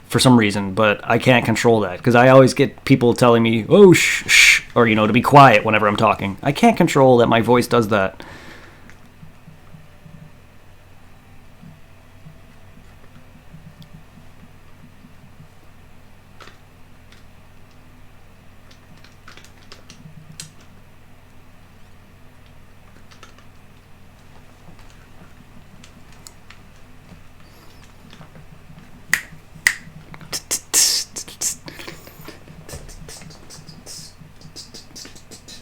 for some reason, but I can't control that because I always get people telling me, oh, shh, or, to be quiet whenever I'm talking. I can't control that my voice does that.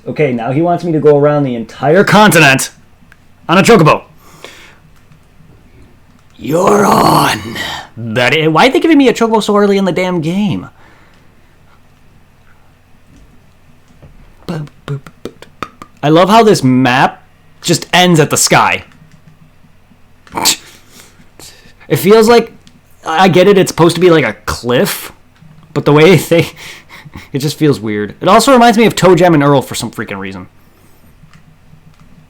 Okay, now he wants me to go around the entire continent on a chocobo. You're on. Betty, why are they giving me a chocobo so early in the damn game? I love how this map just ends at the sky. It feels like, I get it, it's supposed to be like a cliff, but the way they... It just feels weird. It also reminds me of Toe Jam and Earl for some freaking reason.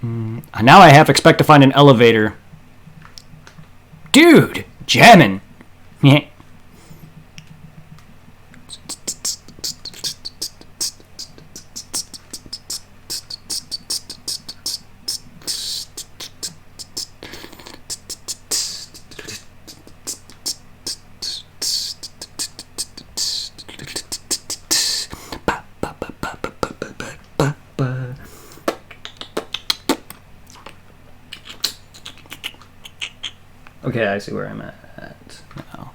Now I half expect to find an elevator. Dude, jamming. Yeah. Okay, I see where I'm at now.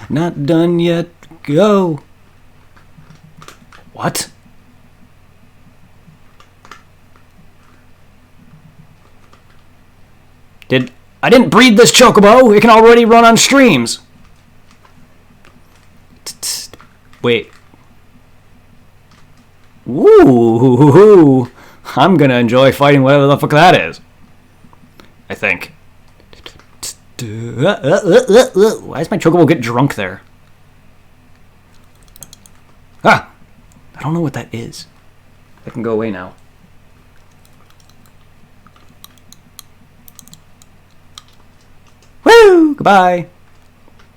Not done yet. Go. What? I didn't breed this chocobo. It can already run on streams. Wait. Ooh. I'm gonna enjoy fighting whatever the fuck that is. I think. Why does my chocobo get drunk there? Ah! I don't know what that is. I can go away now. Woo! Goodbye.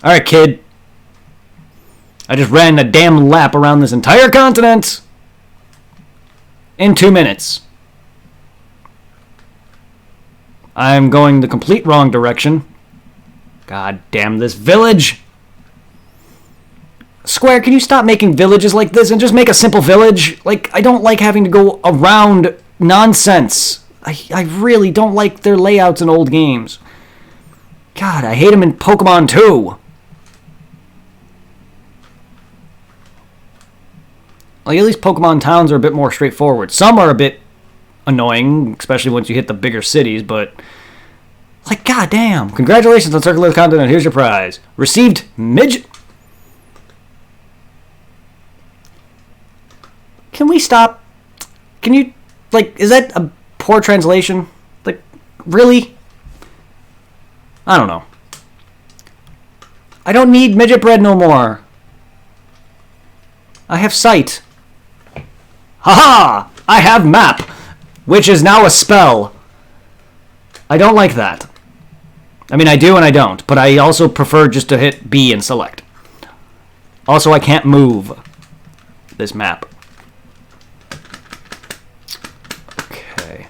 Alright, kid. I just ran a damn lap around this entire continent in 2 minutes. I'm going the complete wrong direction. God damn this village. Square, can you stop making villages like this and just make a simple village? Like, I don't like having to go around nonsense. I really don't like their layouts in old games. God, I hate them in Pokemon too. Like, at least Pokemon towns are a bit more straightforward. Some are a bit annoying, especially once you hit the bigger cities, but... like, goddamn. Congratulations on Circle of the Continent. Here's your prize. Received midget... Can we stop? Can you... like, is that a poor translation? Like, really? I don't know. I don't need midget bread no more. I have sight. Haha! I have map, which is now a spell. I don't like that. I mean, I do and I don't, but I also prefer just to hit B and select. Also, I can't move this map. Okay.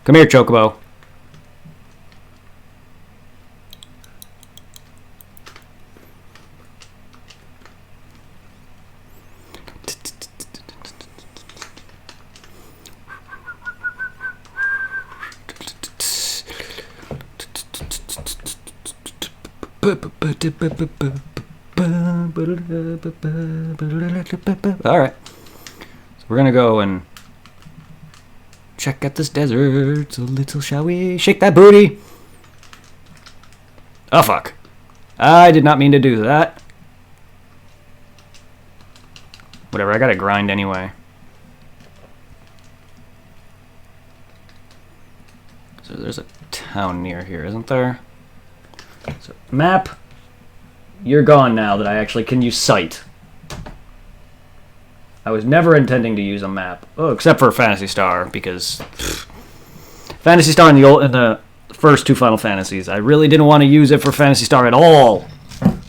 Come here, Chocobo. Alright. So we're gonna go and check out this desert a little, shall we? Shake that booty! Oh, fuck. I did not mean to do that. Whatever, I gotta grind anyway. So there's a town near here, isn't there? So, map. You're gone now that I actually can use sight. I was never intending to use a map. Oh, except for Phantasy Star, because... Phantasy Star in the first two Final Fantasies. I really didn't want to use it for Phantasy Star at all.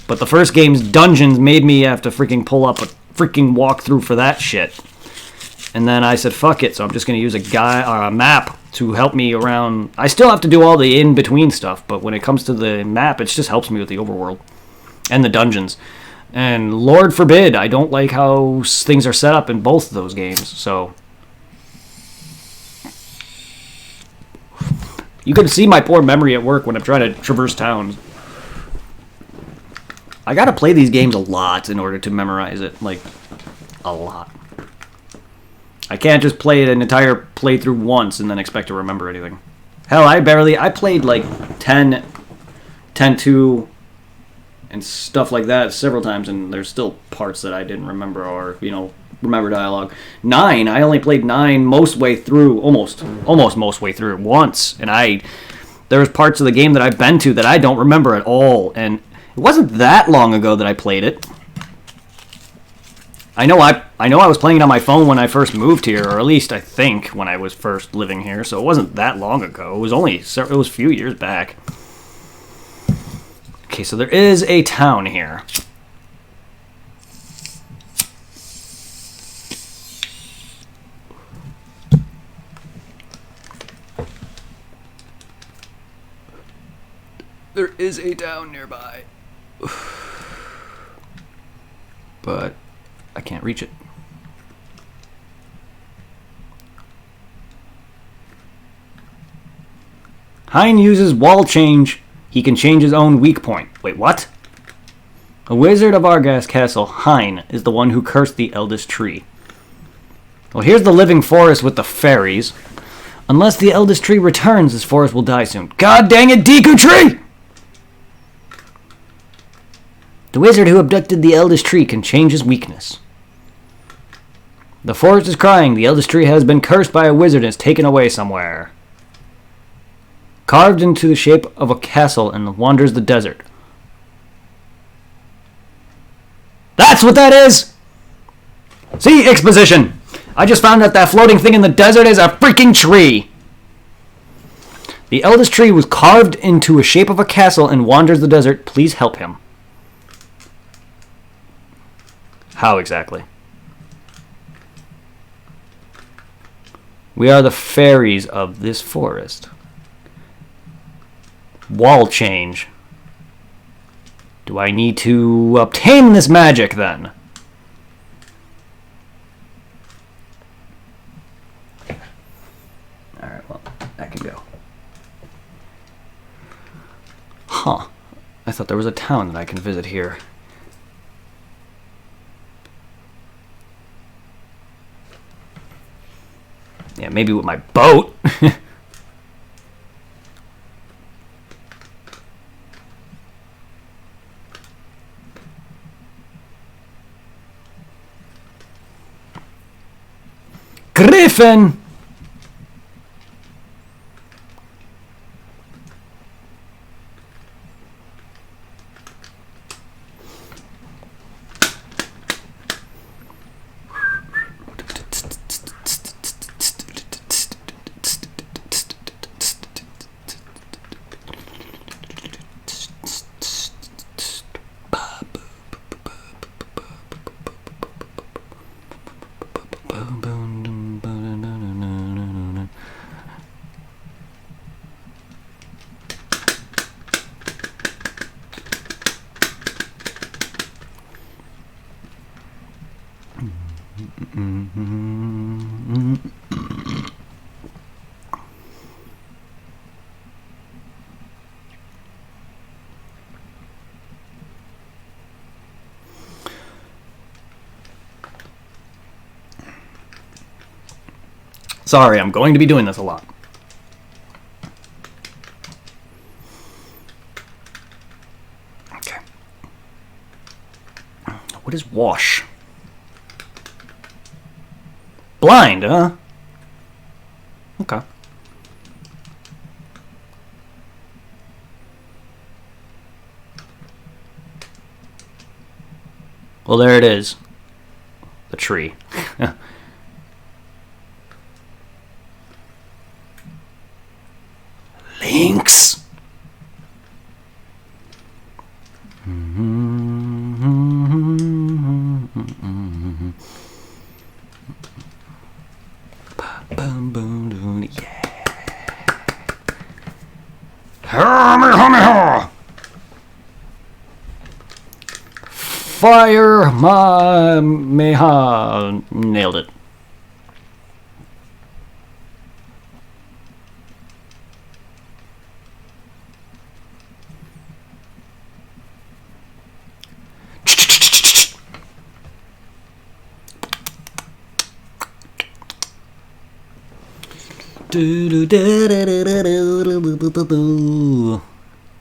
But the first game's dungeons made me have to freaking pull up a freaking walkthrough for that shit. And then I said, fuck it, so I'm just going to use a map to help me around. I still have to do all the in-between stuff, but when it comes to the map, it just helps me with the overworld and the dungeons. And Lord forbid, I don't like how things are set up in both of those games, so... You can see my poor memory at work when I'm trying to traverse towns. I gotta play these games a lot in order to memorize it, like, a lot. I can't just play an entire playthrough once and then expect to remember anything. Hell, I played like 10, 10-2, and stuff like that several times, and there's still parts that I didn't remember or, remember dialogue. 9, I only played 9 almost most way through once, and there was parts of the game that I've been to that I don't remember at all, and it wasn't that long ago that I played it. I know I was playing it on my phone when I first moved here, or at least I think when I was first living here, so it wasn't that long ago. It was a few years back. Okay, so there is a town here. There is a town nearby. But I can't reach it. Hein uses wall change. He can change his own weak point. Wait, what? A wizard of Argas Castle, Hein, is the one who cursed the eldest tree. Well, here's the living forest with the fairies. Unless the eldest tree returns, this forest will die soon. God dang it, Deku Tree! The wizard who abducted the eldest tree can change his weakness. The forest is crying. The eldest tree has been cursed by a wizard and is taken away somewhere. Carved into the shape of a castle and wanders the desert. That's what that is! See, exposition! I just found out that floating thing in the desert is a freaking tree! The eldest tree was carved into a shape of a castle and wanders the desert. Please help him. How exactly? We are the fairies of this forest. Wall change. Do I need to obtain this magic then? Alright, well, that can go. Huh. I thought there was a town that I can visit here. Yeah, maybe with my boat. Griffin! Sorry, I'm going to be doing this a lot. Okay. What is wash? Blind, huh? Okay. Well, there it is. The tree. Lynx. Yeah. Fire my meha. Nailed it.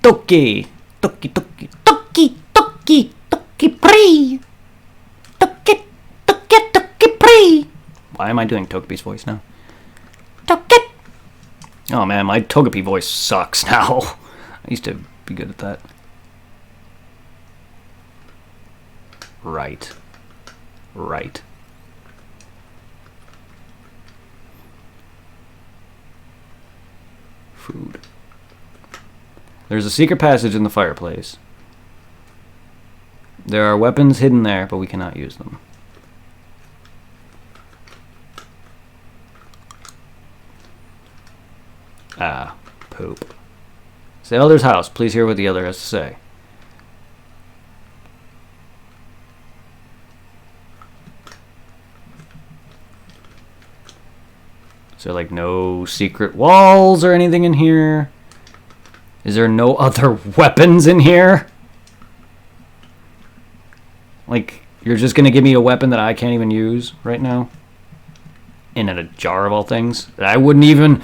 Toki, toki, toki, toki, toki, toki, pre. Toki, toki, toki, pre. Why am I doing Togepi's voice now? Toki. Oh man, my Togepi voice sucks now. I used to be good at that. Right. Right. Food. There's a secret passage in the fireplace. There are weapons hidden there, but we cannot use them. Ah, poop. It's the elder's house. Please hear what the elder has to say. Is there like no secret walls or anything in here? Is there no other weapons in here? Like, you're just gonna give me a weapon that I can't even use right now? In a jar of all things? That I wouldn't even...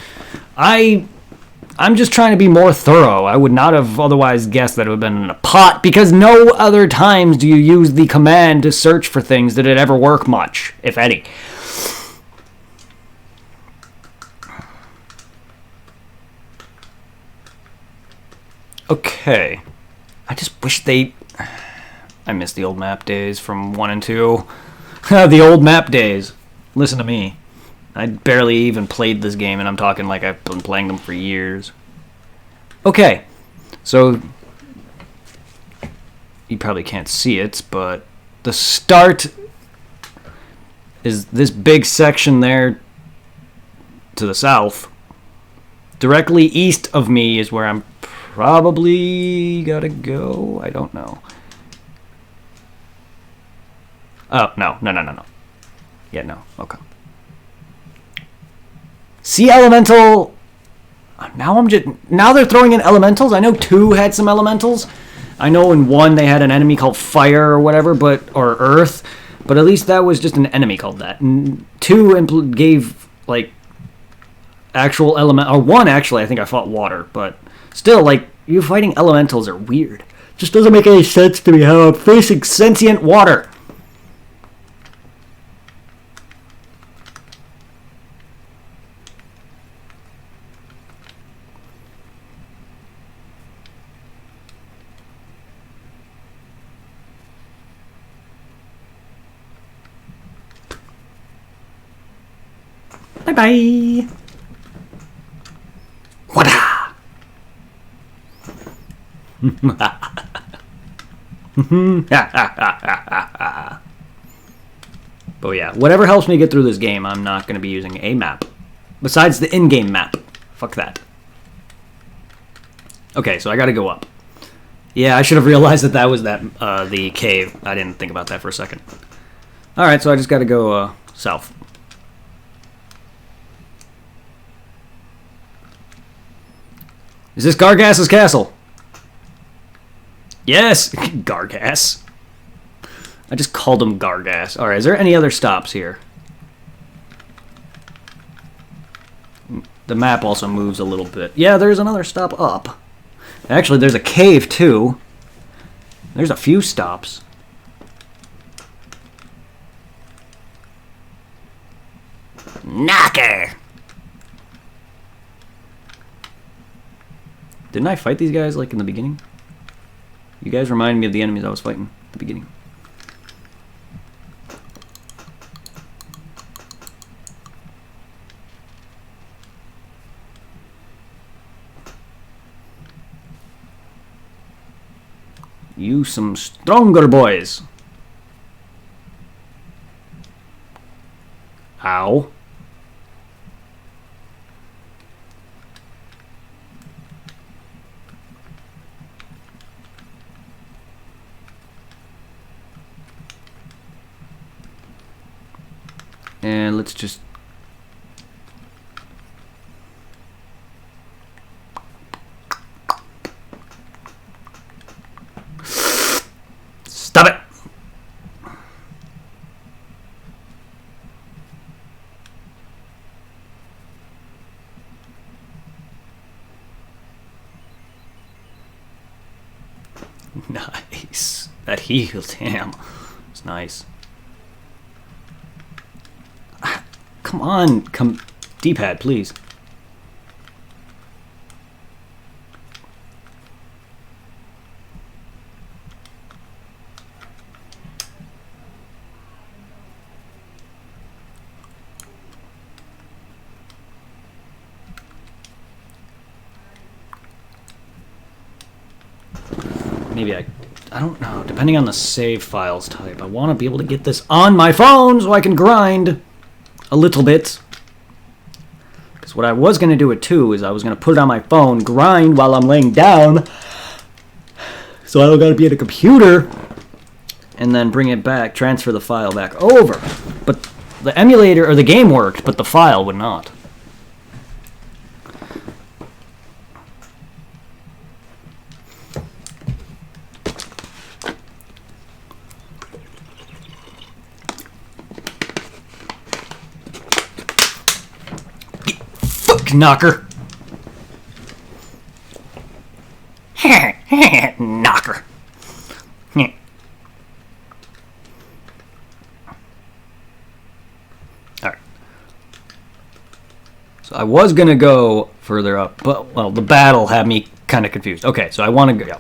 I'm just trying to be more thorough. I would not have otherwise guessed that it would have been in a pot, because no other times do you use the command to search for things that it ever work much, if any. Okay. I just wish they... I miss the old map days from 1 and 2. The old map days. Listen to me. I barely even played this game, and I'm talking like I've been playing them for years. Okay, so you probably can't see it, but the start is this big section there to the south. Directly east of me is where I'm probably gotta go. I don't know. Oh, no. Yeah, no. Okay. Sea elemental. Now they're throwing in elementals. I know 2 had some elementals. I know in 1 they had an enemy called fire or whatever, or earth, but at least that was just an enemy called that. And 2 gave like actual element, or 1 actually. I think I fought water, but still, like, you fighting elementals are weird. Just doesn't make any sense to me how I'm facing sentient water. Bye-bye. Wada! But yeah, whatever helps me get through this game, I'm not going to be using a map. Besides the in-game map. Fuck that. Okay, so I got to go up. Yeah, I should have realized that was the cave. I didn't think about that for a second. Alright, so I just got to go south. Is this Gargas's castle? Yes! Gargas. I just called him Gargas. Alright, is there any other stops here? The map also moves a little bit. Yeah, there's another stop up. Actually, there's a cave, too. There's a few stops. Knocker! Didn't I fight these guys, like, in the beginning? You guys remind me of the enemies I was fighting at the beginning. You some stronger boys. Ow. And let's just... Stop it! Nice. That healed him. It's nice. Come on, D-pad, please. Maybe I don't know. Depending on the save files type, I want to be able to get this on my phone so I can grind a little bit. Because So what I was going to do at 2 is I was going to put it on my phone, grind while I'm laying down, so I don't got to be at a computer, and then bring it back, transfer the file back over. But the emulator, or the game worked, but the file would not. Fuck knocker. Knocker. Alright. So I was gonna go further up, but, well, the battle had me kind of confused. Okay, so I want to go.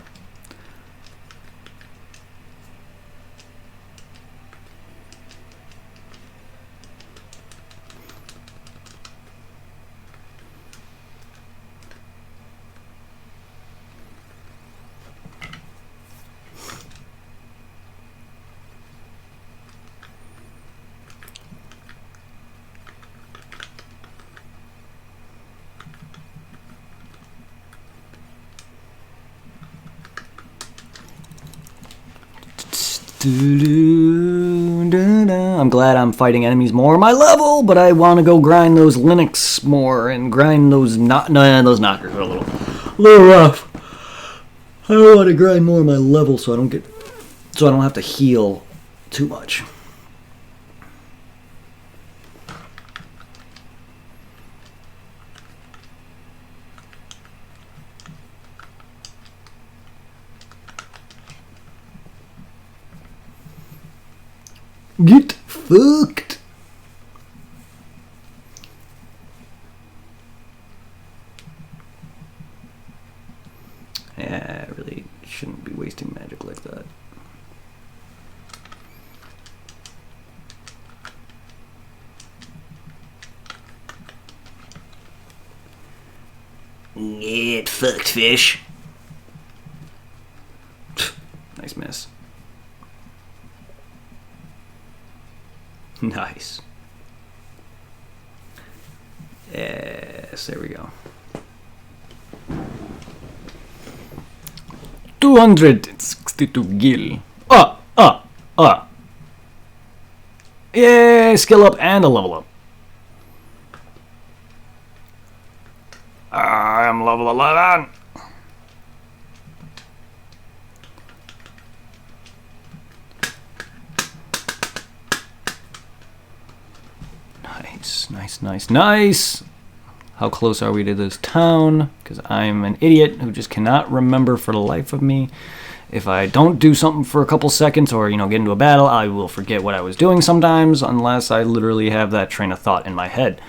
I'm glad I'm fighting enemies more on my level, but I want to go grind those Linux more and grind those those knockers are a little rough. I want to grind more on my level so I don't have to heal too much. Get fucked. Yeah, I really shouldn't be wasting magic like that. Get fucked, fish. Nice miss. Nice. Yes, there we go. 262 gil. Yeah, skill up and a level up. I am level 11. Nice. How close are we to this town? Because I'm an idiot who just cannot remember for the life of me. If I don't do something for a couple seconds or, get into a battle, I will forget what I was doing sometimes unless I literally have that train of thought in my head.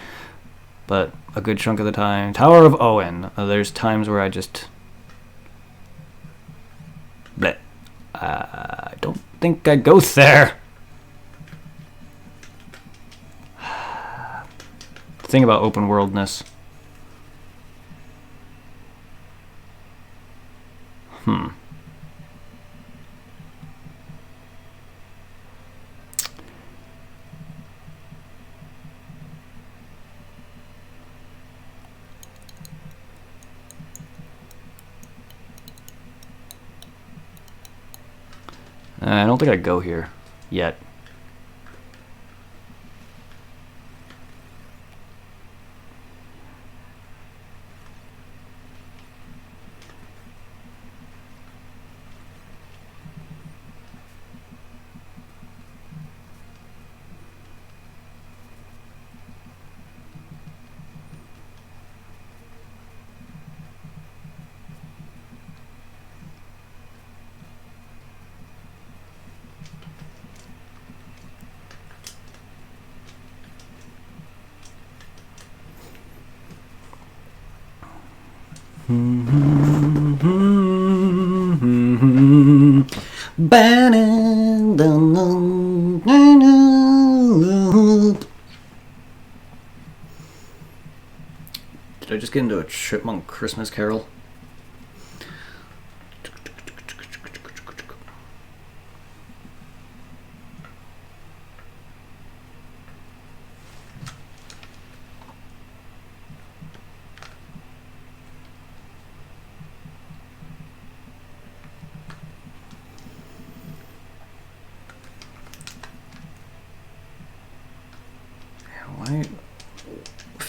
But a good chunk of the time, Tower of Owen, there's times where I just... bleh. I don't think I go there. Thing about open worldness. I don't think I go here yet. Did I just get into a Chipmunk Christmas Carol?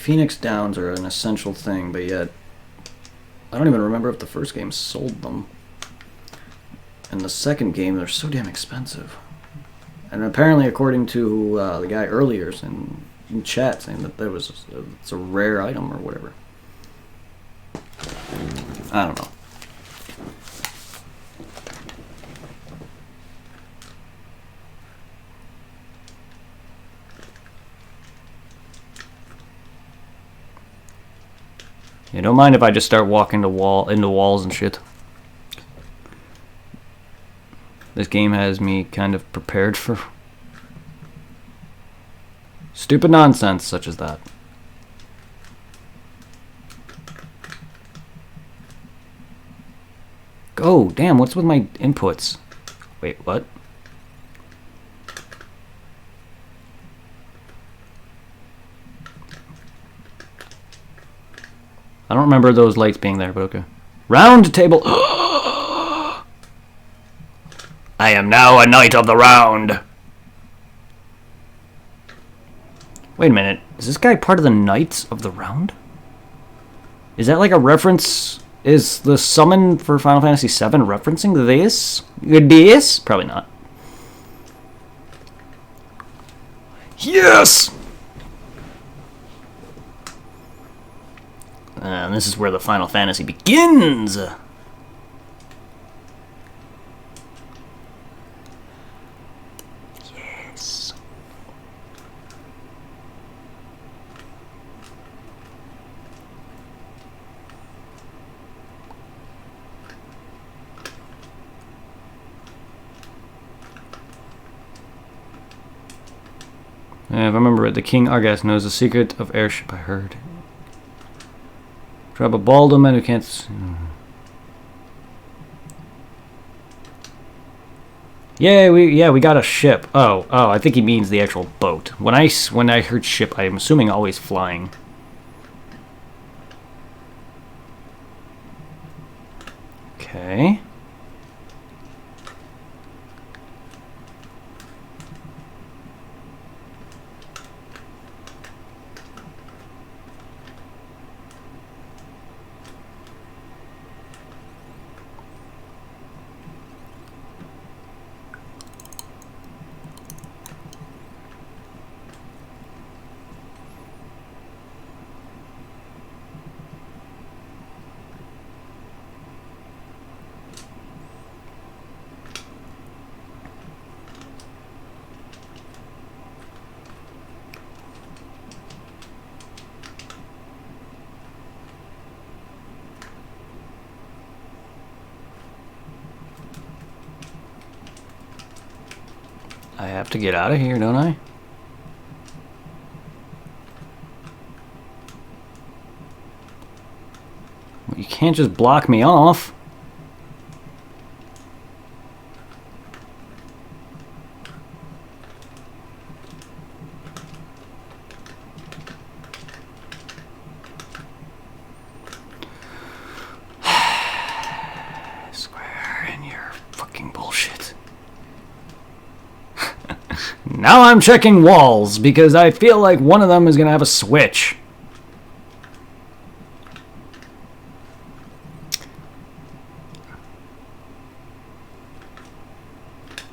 Phoenix Downs are an essential thing, but yet I don't even remember if the first game sold them. And the second game, they're so damn expensive. And apparently, according to the guy earlier in chat, saying that it's a rare item or whatever. I don't know. Yeah, don't mind if I just start walking into walls and shit. This game has me kind of prepared for stupid nonsense such as that. Oh, damn, what's with my inputs? Wait, what? I don't remember those lights being there, but okay. Round table. I am now a knight of the round. Wait a minute. Is this guy part of the Knights of the Round? Is that like a reference? Is the summon for Final Fantasy VII referencing this? This? Probably not. Yes! And this is where the Final Fantasy begins! Yes. If I remember it, the King Argas knows the secret of airship, I heard. Drop a Baldo man who can't... Yeah, we got a ship. Oh, I think he means the actual boat. When I heard ship, I'm assuming always flying. Okay. I have to get out of here, don't I? Well, you can't just block me off. Square in your fucking bullshit. Now I'm checking walls, because I feel like one of them is going to have a switch.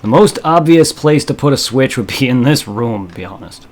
The most obvious place to put a switch would be in this room, to be honest.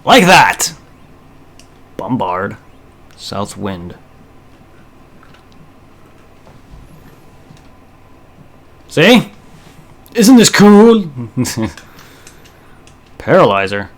Like that! Bombard. South wind. See? Isn't this cool? Paralyzer.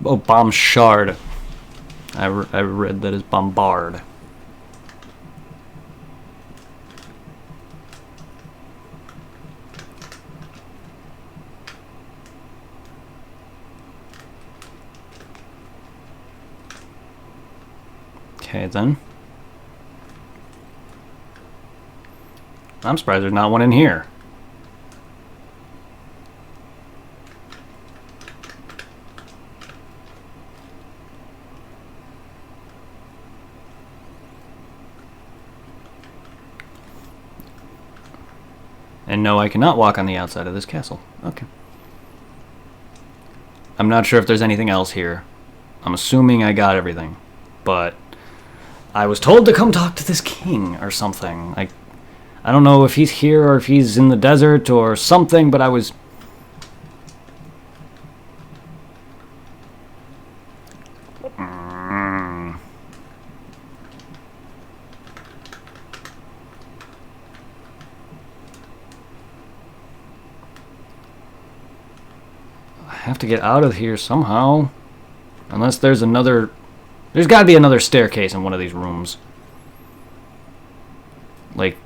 Oh, bomb shard. I read that as bombard. Okay, then. I'm surprised there's not one in here. And no, I cannot walk on the outside of this castle. Okay. I'm not sure if there's anything else here. I'm assuming I got everything. But I was told to come talk to this king or something. I don't know if he's here or if he's in the desert or something, but I was... I have to get out of here somehow. Unless there's another... There's got to be another staircase in one of these rooms. Like...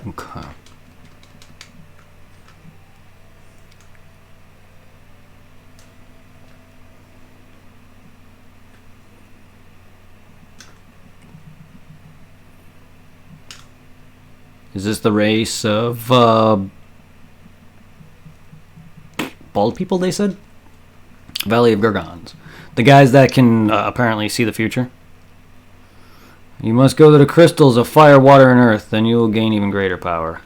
Okay. Is this the race of bald people, they said? Valley of Gorgons. The guys that can apparently see the future. You must go to the crystals of fire, water, and earth, then you will gain even greater power.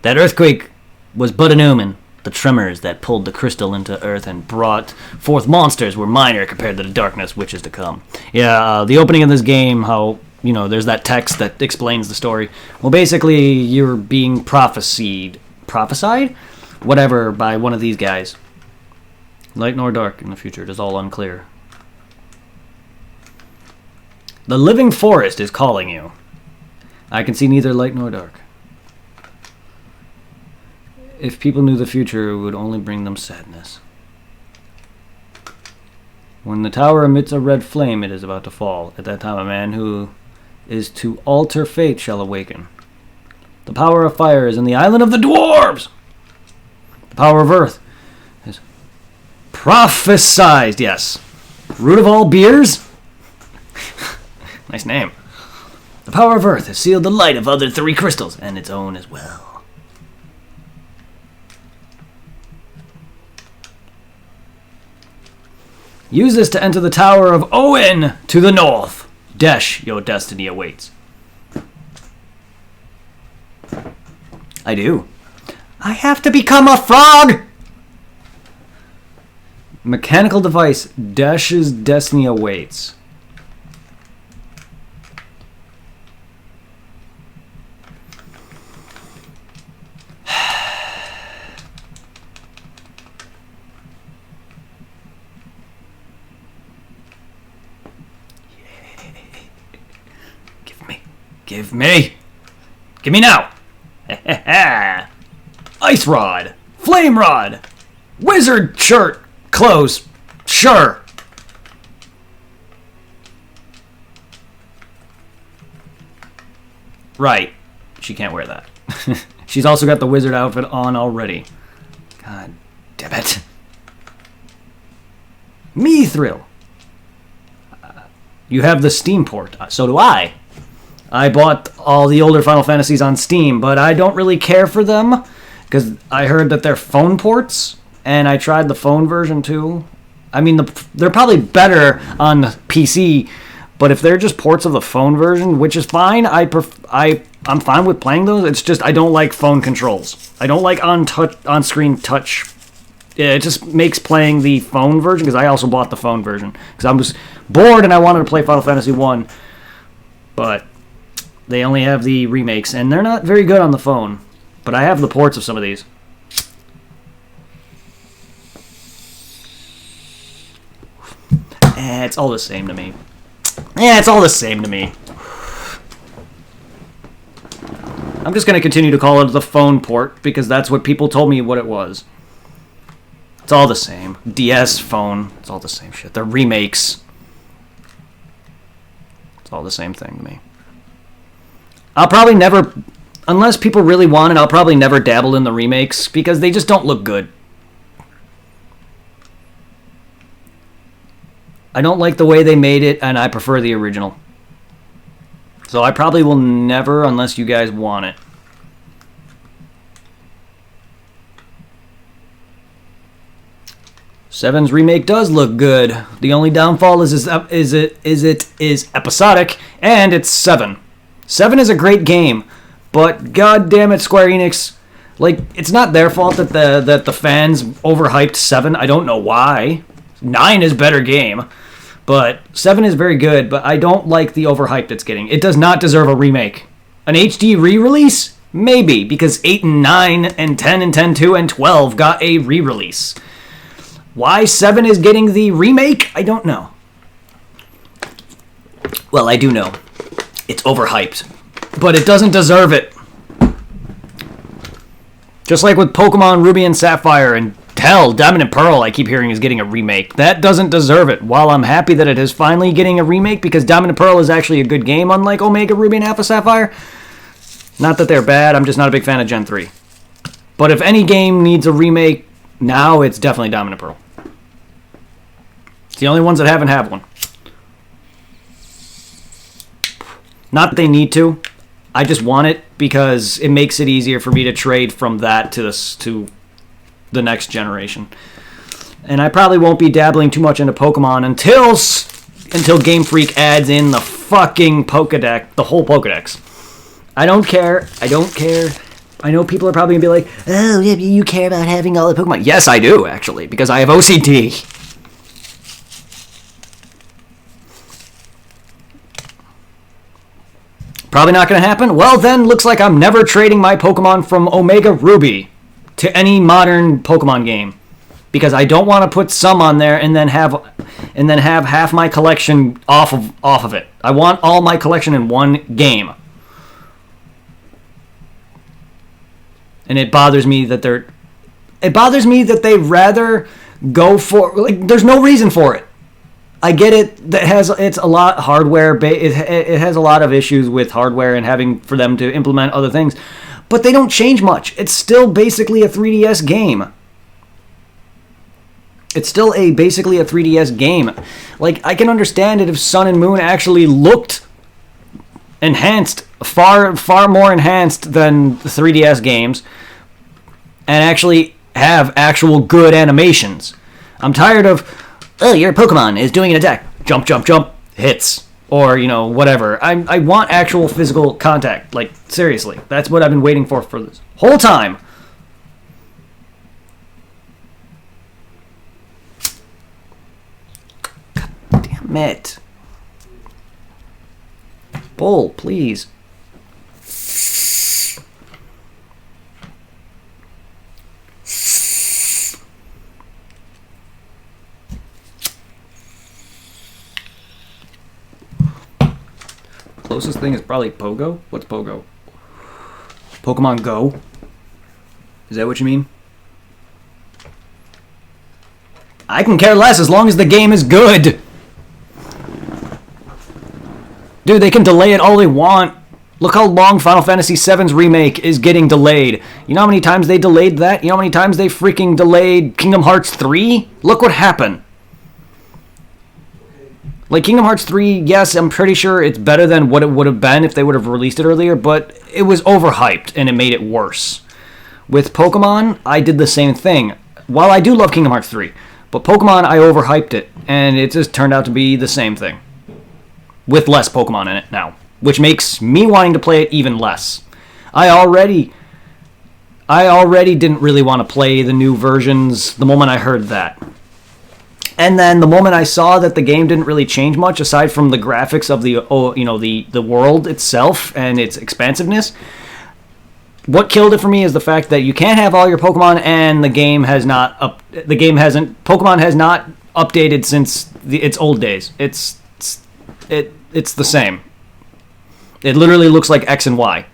That earthquake was but an omen. The tremors that pulled the crystal into earth and brought forth monsters were minor compared to the darkness which is to come. Yeah, the opening of this game, how, you know, there's that text that explains the story. Well, basically, you're being prophesied? Whatever, by one of these guys. Light nor dark in the future, it is all unclear. The living forest is calling you. I can see neither light nor dark. If people knew the future, it would only bring them sadness. When the tower emits a red flame, it is about to fall. At that time, a man who is to alter fate shall awaken. The power of fire is in the island of the dwarves. The power of earth is prophesized. Yes. Root of all beers? Nice name. The power of earth has sealed the light of other three crystals, and its own as well. Use this to enter the Tower of Owen to the north. Desh, your destiny awaits. I do. I have to become a frog! Mechanical device. Desh's destiny awaits. Give me! Give me now! Ice Rod! Flame Rod! Wizard shirt! Clothes! Sure! Right. She can't wear that. She's also got the wizard outfit on already. God damn it. Mithril! You have the Steam port. So do I. I bought all the older Final Fantasies on Steam, but I don't really care for them because I heard that they're phone ports, and I tried the phone version too. I mean, they're probably better on the PC, but if they're just ports of the phone version, which is fine, I'm fine with playing those. It's just I don't like phone controls. I don't like on-screen touch. It just makes playing the phone version, because I also bought the phone version because I was bored and I wanted to play Final Fantasy 1, but they only have the remakes, and they're not very good on the phone. But I have the ports of some of these. It's all the same to me. Yeah, it's all the same to me. I'm just going to continue to call it the phone port, because that's what people told me what it was. It's all the same. DS, phone, it's all the same shit. They're remakes. It's all the same thing to me. I'll probably never, unless people really want it, I'll probably never dabble in the remakes because they just don't look good. I don't like the way they made it, and I prefer the original. So I probably will never, unless you guys want it. Seven's remake does look good. The only downfall is it is episodic, and it's 7. 7 is a great game, but god damn it, Square Enix. Like, it's not their fault that the fans overhyped 7. I don't know why. 9 is a better game, but 7 is very good, but I don't like the overhype it's getting. It does not deserve a remake. An HD re-release? Maybe, because 8 and 9 and 10 and 10-2 and 12 got a re-release. Why 7 is getting the remake? I don't know. Well, I do know. It's overhyped. But it doesn't deserve it. Just like with Pokemon Ruby and Sapphire and hell, Diamond and Pearl I keep hearing is getting a remake. That doesn't deserve it. While I'm happy that it is finally getting a remake because Diamond and Pearl is actually a good game unlike Omega Ruby and Alpha Sapphire. Not that they're bad, I'm just not a big fan of Gen 3. But if any game needs a remake now, it's definitely Diamond and Pearl. It's the only ones that haven't have one. Not that they need to. I just want it because it makes it easier for me to trade from that to the next generation. And I probably won't be dabbling too much into Pokemon until Game Freak adds in the fucking Pokedex, the whole Pokedex. I don't care. I don't care. I know people are probably going to be like, oh, yeah, you care about having all the Pokemon. Yes, I do, actually, because I have OCD. Probably not going to happen? Well, then, looks like I'm never trading my Pokemon from Omega Ruby to any modern Pokemon game. Because I don't want to put some on there and then have half my collection off of it. I want all my collection in one game. And it bothers me that they rather go for, like, there's no reason for it. I get it. It's a lot hardware. It has a lot of issues with hardware and having for them to implement other things, but they don't change much. It's still basically a 3DS game. It's still basically a 3DS game. Like, I can understand it if Sun and Moon actually looked enhanced, far more enhanced than the 3DS games, and actually have actual good animations. I'm tired of Oh, your Pokemon is doing an attack. Jump, jump, jump, hits. Or, whatever. I want actual physical contact. Like, seriously. That's what I've been waiting for this whole time. God damn it. Bull, please. Closest thing is probably Pogo. What's Pogo? Pokemon Go? Is that what you mean? I can care less as long as the game is good. Dude, they can delay it all they want. Look how long Final Fantasy VII's remake is getting delayed. You know how many times they delayed that? You know how many times they freaking delayed Kingdom Hearts 3? Look what happened. Like, Kingdom Hearts 3, yes, I'm pretty sure it's better than what it would have been if they would have released it earlier, but it was overhyped, and it made it worse. With Pokemon, I did the same thing. While I do love Kingdom Hearts 3, but Pokemon, I overhyped it, and it just turned out to be the same thing. With less Pokemon in it now, which makes me wanting to play it even less. I already didn't really want to play the new versions the moment I heard that. And then the moment I saw that the game didn't really change much aside from the graphics of the world itself and its expansiveness, what killed it for me is the fact that you can't have all your Pokemon and Pokemon has not updated since its old days. It's the same. It literally looks like X and Y.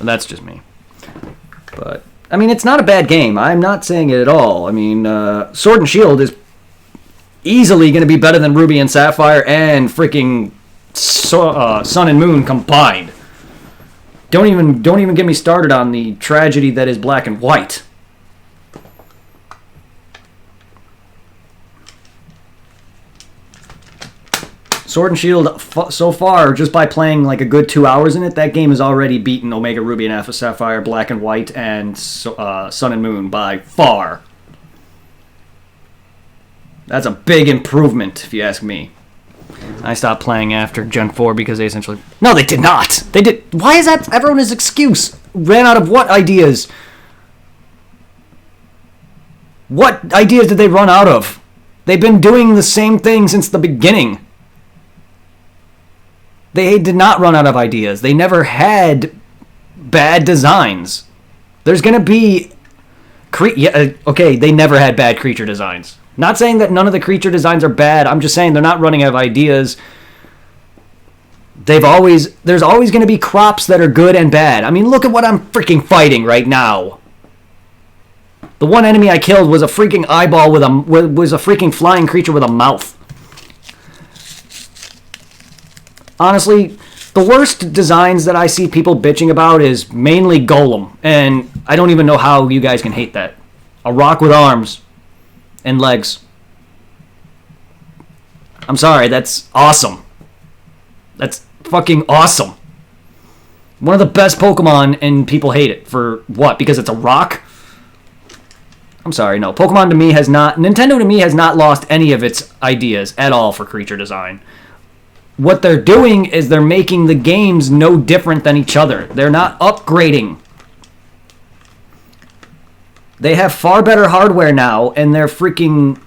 That's just me. But, I mean, it's not a bad game. I'm not saying it at all. I mean, Sword and Shield is easily going to be better than Ruby and Sapphire and freaking Sun and Moon combined. Don't even get me started on the tragedy that is Black and White. Sword and Shield, so far, just by playing like a good 2 hours in it, that game has already beaten Omega Ruby and Alpha Sapphire, Black and White, and Sun and Moon by far. That's a big improvement, if you ask me. I stopped playing after Gen 4 because they essentially... No, they did not! They did... Why is that everyone's excuse? Ran out of what ideas? What ideas did they run out of? They've been doing the same thing since the beginning. They did not run out of ideas. They never had bad designs. There's going to be... okay, they never had bad creature designs. Not saying that none of the creature designs are bad. I'm just saying they're not running out of ideas. There's always going to be crops that are good and bad. I mean, look at what I'm freaking fighting right now. The one enemy I killed was a freaking eyeball was a freaking flying creature with a mouth. Honestly, the worst designs that I see people bitching about is mainly Golem, and I don't even know how you guys can hate that. A rock with arms and legs. I'm sorry, that's awesome. That's fucking awesome. One of the best Pokemon, and people hate it. For what? Because it's a rock? I'm sorry, no. Nintendo to me has not lost any of its ideas at all for creature design. What they're doing is they're making the games no different than each other. They're not upgrading. They have far better hardware now, and they're freaking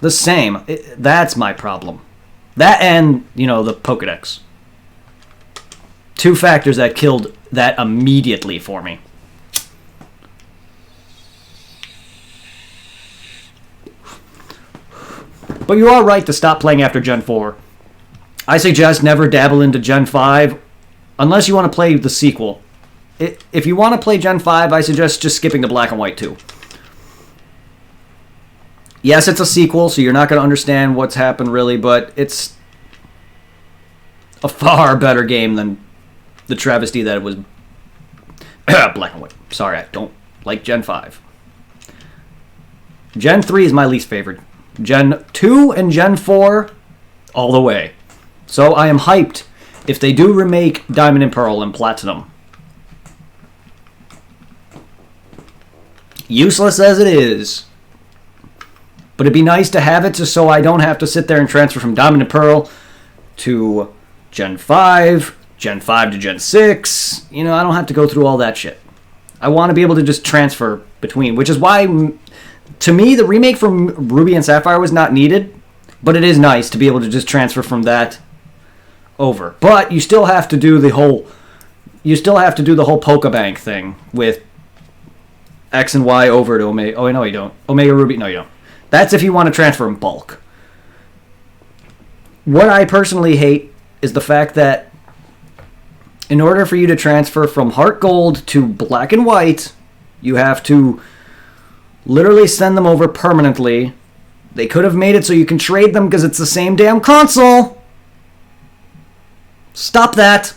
the same. That's my problem. That and, the Pokedex. Two factors that killed that immediately for me. But you are right to stop playing after Gen 4. I suggest never dabble into Gen 5 unless you want to play the sequel. If you want to play Gen 5, I suggest just skipping to Black and White 2. Yes, it's a sequel, so you're not going to understand what's happened really, but it's a far better game than the travesty that it was Black and White. Sorry, I don't like Gen 5. Gen 3 is my least favorite Gen 2 and Gen 4 all the way. So I am hyped if they do remake Diamond and Pearl and Platinum. Useless as it is. But it'd be nice to have it just so I don't have to sit there and transfer from Diamond and Pearl to Gen 5, Gen 5 to Gen 6. You know, I don't have to go through all that shit. I want to be able to just transfer between, which is why, to me, the remake from Ruby and Sapphire was not needed, but it is nice to be able to just transfer from that over. But you still have to do the whole Pokebank thing with X and Y over to Omega. Oh, no, you don't. Omega Ruby, no, you don't. That's if you want to transfer in bulk. What I personally hate is the fact that in order for you to transfer from Heart Gold to Black and White, you have to literally send them over permanently. They could have made it so you can trade them because it's the same damn console. Stop that.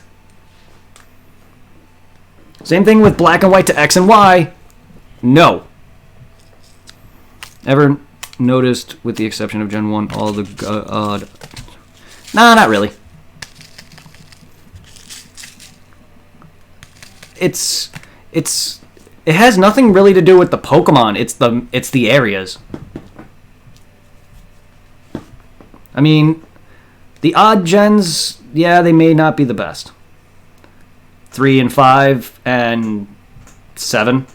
Same thing with Black and White to X and Y. No. Ever noticed, with the exception of Gen 1, all the... Nah, not really. It has nothing really to do with the Pokemon. It's the areas. I mean, the odd gens, yeah, they may not be the best. 3 and 5 and 7,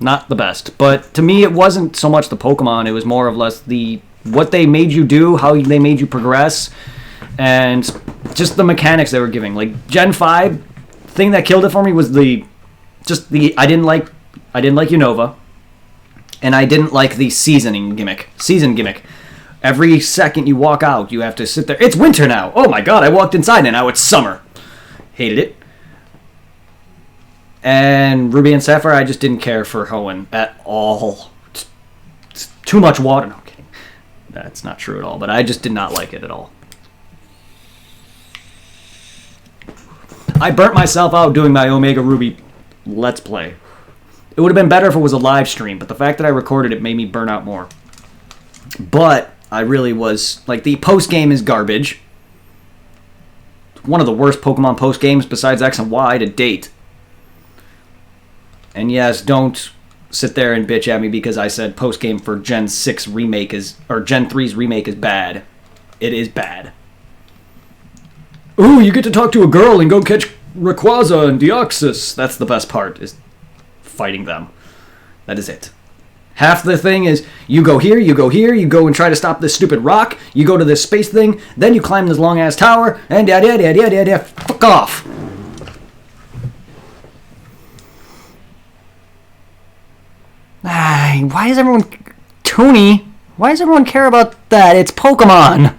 not the best. But to me, it wasn't so much the Pokemon. It was more or less what they made you do, how they made you progress, and just the mechanics they were giving. Like Gen 5, thing that killed it for me was I didn't like Unova, and I didn't like the season gimmick. Every second you walk out, you have to sit there. It's winter now. Oh my god, I walked inside and now it's summer. Hated it. And Ruby and Sapphire, I just didn't care for Hoenn at all. It's too much water. No, I'm kidding. That's not true at all, but I just did not like it at all. I burnt myself out doing my Omega Ruby Let's Play. It would have been better if it was a live stream, but the fact that I recorded it made me burn out more. But I really was... Like, the post-game is garbage. One of the worst Pokemon post-games besides X and Y to date. And yes, don't sit there and bitch at me because I said post-game for Gen 6 remake or Gen 3's remake is bad. It is bad. Ooh, you get to talk to a girl and go catch Rayquaza and Deoxys. That's the best part, is fighting them. That is it. Half the thing is, you go here, you go and try to stop this stupid rock, you go to this space thing, then you climb this long-ass tower, and fuck off. Why is everyone... Toonie? Why does everyone care about that? It's Pokemon!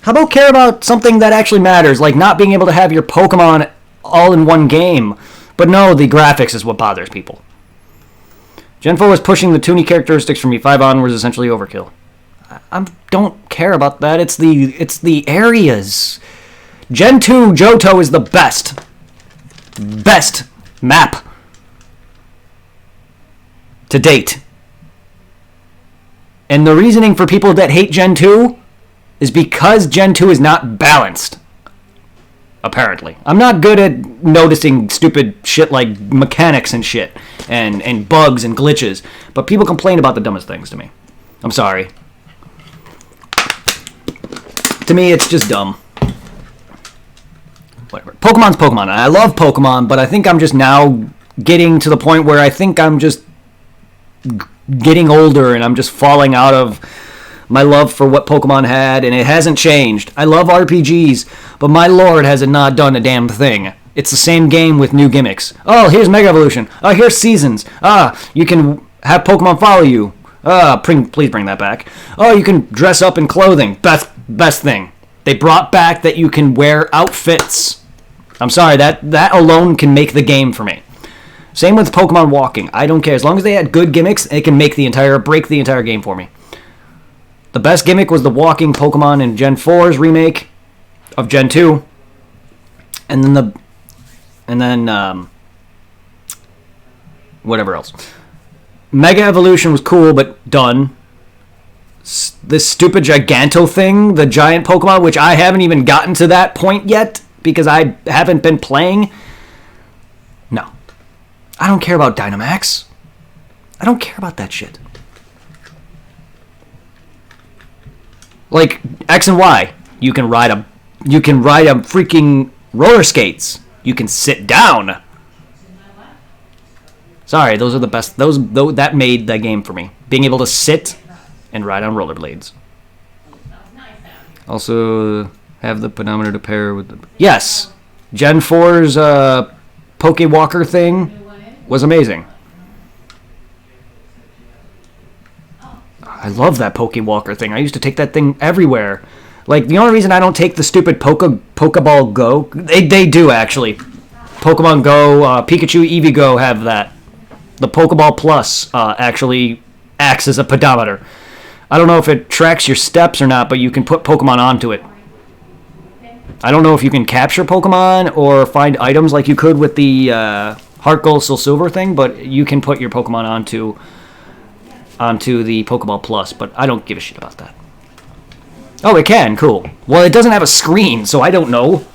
How about care about something that actually matters, like not being able to have your Pokemon all in one game? But no, the graphics is what bothers people. Gen 4 was pushing the Toonie characteristics from E5 on was essentially overkill. I don't care about that. It's the areas. Gen 2 Johto is the best map to date. And the reasoning for people that hate Gen 2 is because Gen 2 is not balanced. Apparently. I'm not good at noticing stupid shit like mechanics and shit, and bugs and glitches, but people complain about the dumbest things to me. I'm sorry. To me, it's just dumb. Whatever. Pokemon's Pokemon. I love Pokemon, but I think I'm just now getting to the point where I think I'm just getting older and I'm just falling out of my love for what Pokemon had, and it hasn't changed. I love RPGs, but my lord has it not done a damn thing. It's the same game with new gimmicks. Oh, here's Mega Evolution. Oh, here's Seasons. You can have Pokemon follow you. Please bring that back. Oh, you can dress up in clothing. Best thing. They brought back that you can wear outfits. I'm sorry, that alone can make the game for me. Same with Pokemon walking. I don't care. As long as they had good gimmicks, it can break the entire game for me. The best gimmick was the walking Pokemon in Gen 4's remake of Gen 2. And then whatever else. Mega Evolution was cool, but done. This stupid Giganto thing, the giant Pokemon, which I haven't even gotten to that point yet because I haven't been playing. No. I don't care about Dynamax. I don't care about that shit. Like X and Y, you can ride a freaking roller skates. You can sit down. Sorry, those are the best. That made the game for me. Being able to sit and ride on rollerblades. Also, have the pedometer to pair with the... Yes! Gen 4's Pokewalker thing was amazing. I love that Pokewalker thing. I used to take that thing everywhere. Like, the only reason I don't take the stupid Pokeball Go... They do, actually. Pokemon Go, Pikachu, Eevee Go have that. The Pokeball Plus actually acts as a pedometer. I don't know if it tracks your steps or not, but you can put Pokemon onto it. I don't know if you can capture Pokemon or find items like you could with the Heart Gold Soul Silver thing, but you can put your Pokemon onto the Pokeball Plus, but I don't give a shit about that. Oh, it can. Cool. Well, it doesn't have a screen, so I don't know.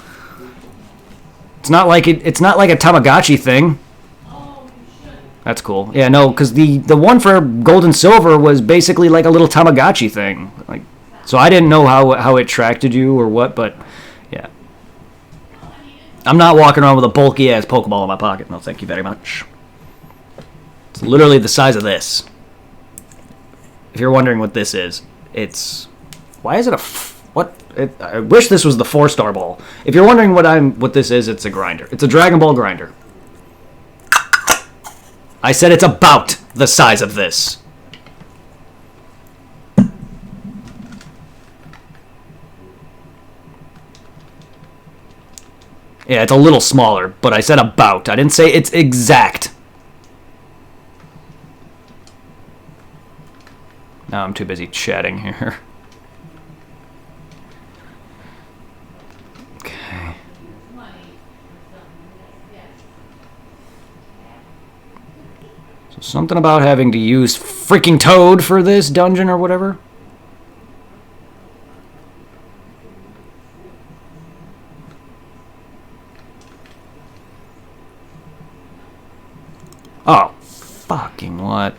It's not like it's not like a Tamagotchi thing. That's cool. Yeah, no, because the one for Gold and Silver was basically like a little Tamagotchi thing. Like, so I didn't know how it tracked you or what, but yeah. I'm not walking around with a bulky ass Pokeball in my pocket. No, thank you very much. It's literally the size of this. If you're wondering what this is, it's... Why is it a... What? I wish this was the 4-star ball. If you're wondering what this is, it's a grinder. It's a Dragon Ball grinder. I said it's about the size of this. Yeah, it's a little smaller, but I said about. I didn't say it's exact. Now I'm too busy chatting here. Okay. So something about having to use freaking Toad for this dungeon or whatever. Oh, fucking what?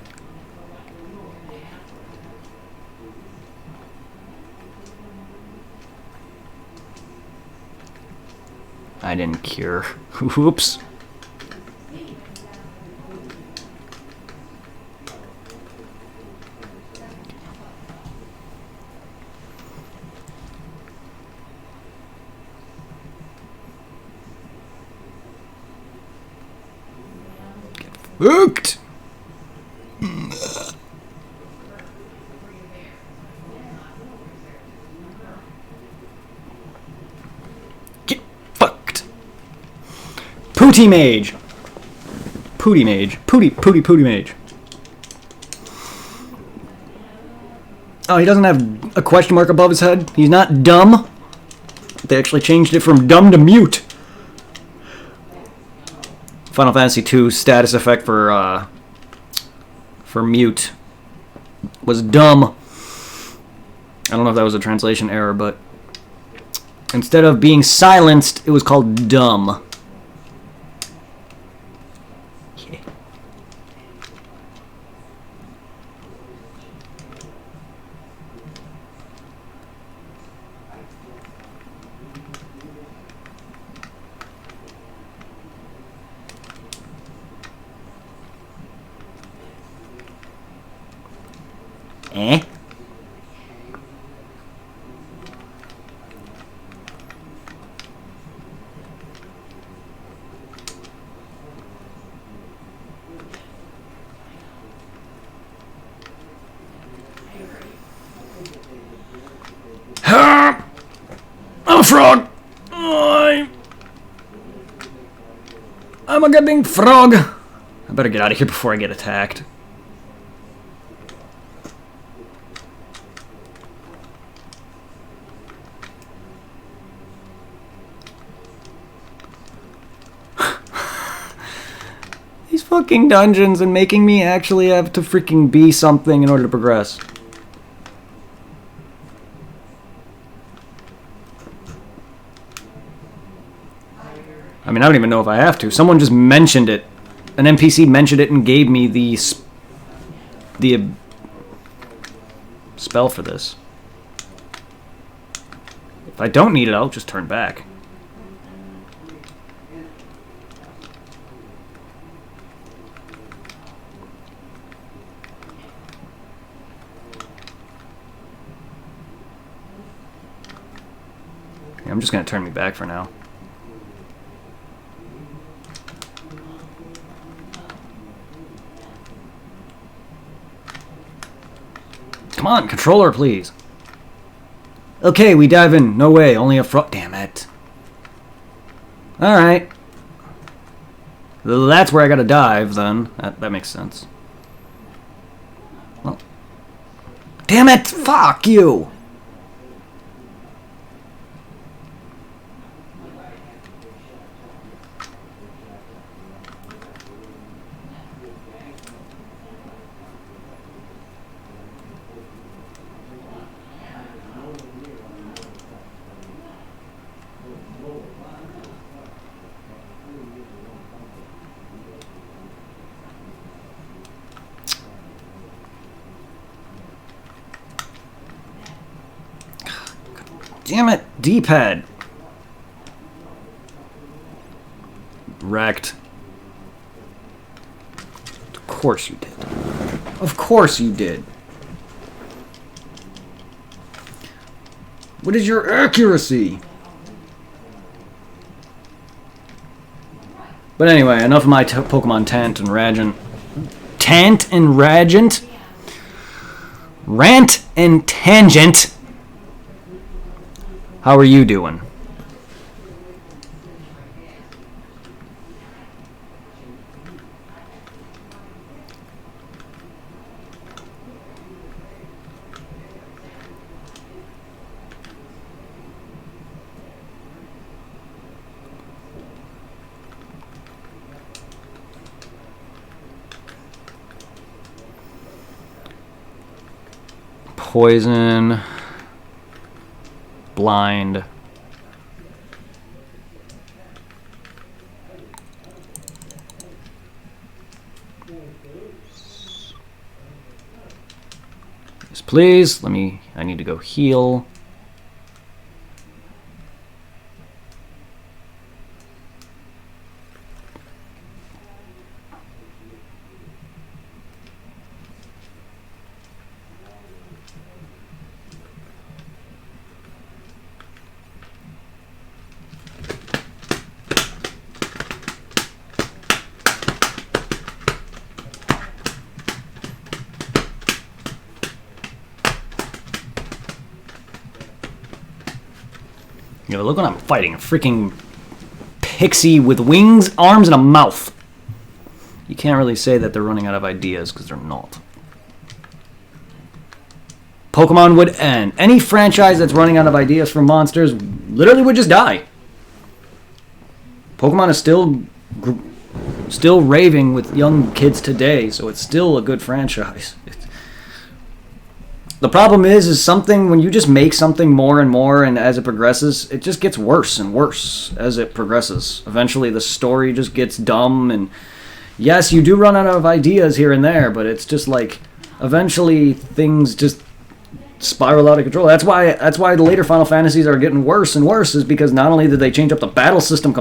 I didn't cure. Oops. Get fucked. Get fucked. Pooty Mage. Pooty Mage. Pooty Mage. Oh, he doesn't have a question mark above his head. He's not dumb. They actually changed it from dumb to mute. Final Fantasy II status effect for mute was dumb. I don't know if that was a translation error, but instead of being silenced, it was called dumb. Yeah. Eh? I'm a frog! I'm a goddamn frog! I better get out of here before I get attacked. These fucking dungeons and making me actually have to freaking be something in order to progress. I mean, I don't even know if I have to. Someone just mentioned it. An NPC mentioned it and gave me the spell for this. If I don't need it, I'll just turn back. Yeah, I'm just gonna turn me back for now. Come on, controller, please. Okay, we dive in. No way, only a frog. Damn it. Alright. That's where I gotta dive, then. That makes sense. Well. Damn it! Fuck you! Damn it, D-pad. Wrecked. Of course you did. Of course you did. What is your accuracy? But anyway, enough of my Pokemon Tant and Ragent. Tant and Ragent? Rant and Tangent. How are you doing? Poison. Blind. Yes, please. I need to go heal. You know, look what I'm fighting. A freaking pixie with wings, arms, and a mouth. You can't really say that they're running out of ideas, because they're not. Pokemon would end. Any franchise that's running out of ideas for monsters literally would just die. Pokemon is still raving with young kids today, so it's still a good franchise. The problem is something, when you just make something more and more, and as it progresses, it just gets worse and worse as it progresses. Eventually the story just gets dumb, and yes, you do run out of ideas here and there, but it's just like, eventually things just spiral out of control. That's why the later Final Fantasies are getting worse and worse, is because not only did they change up the battle system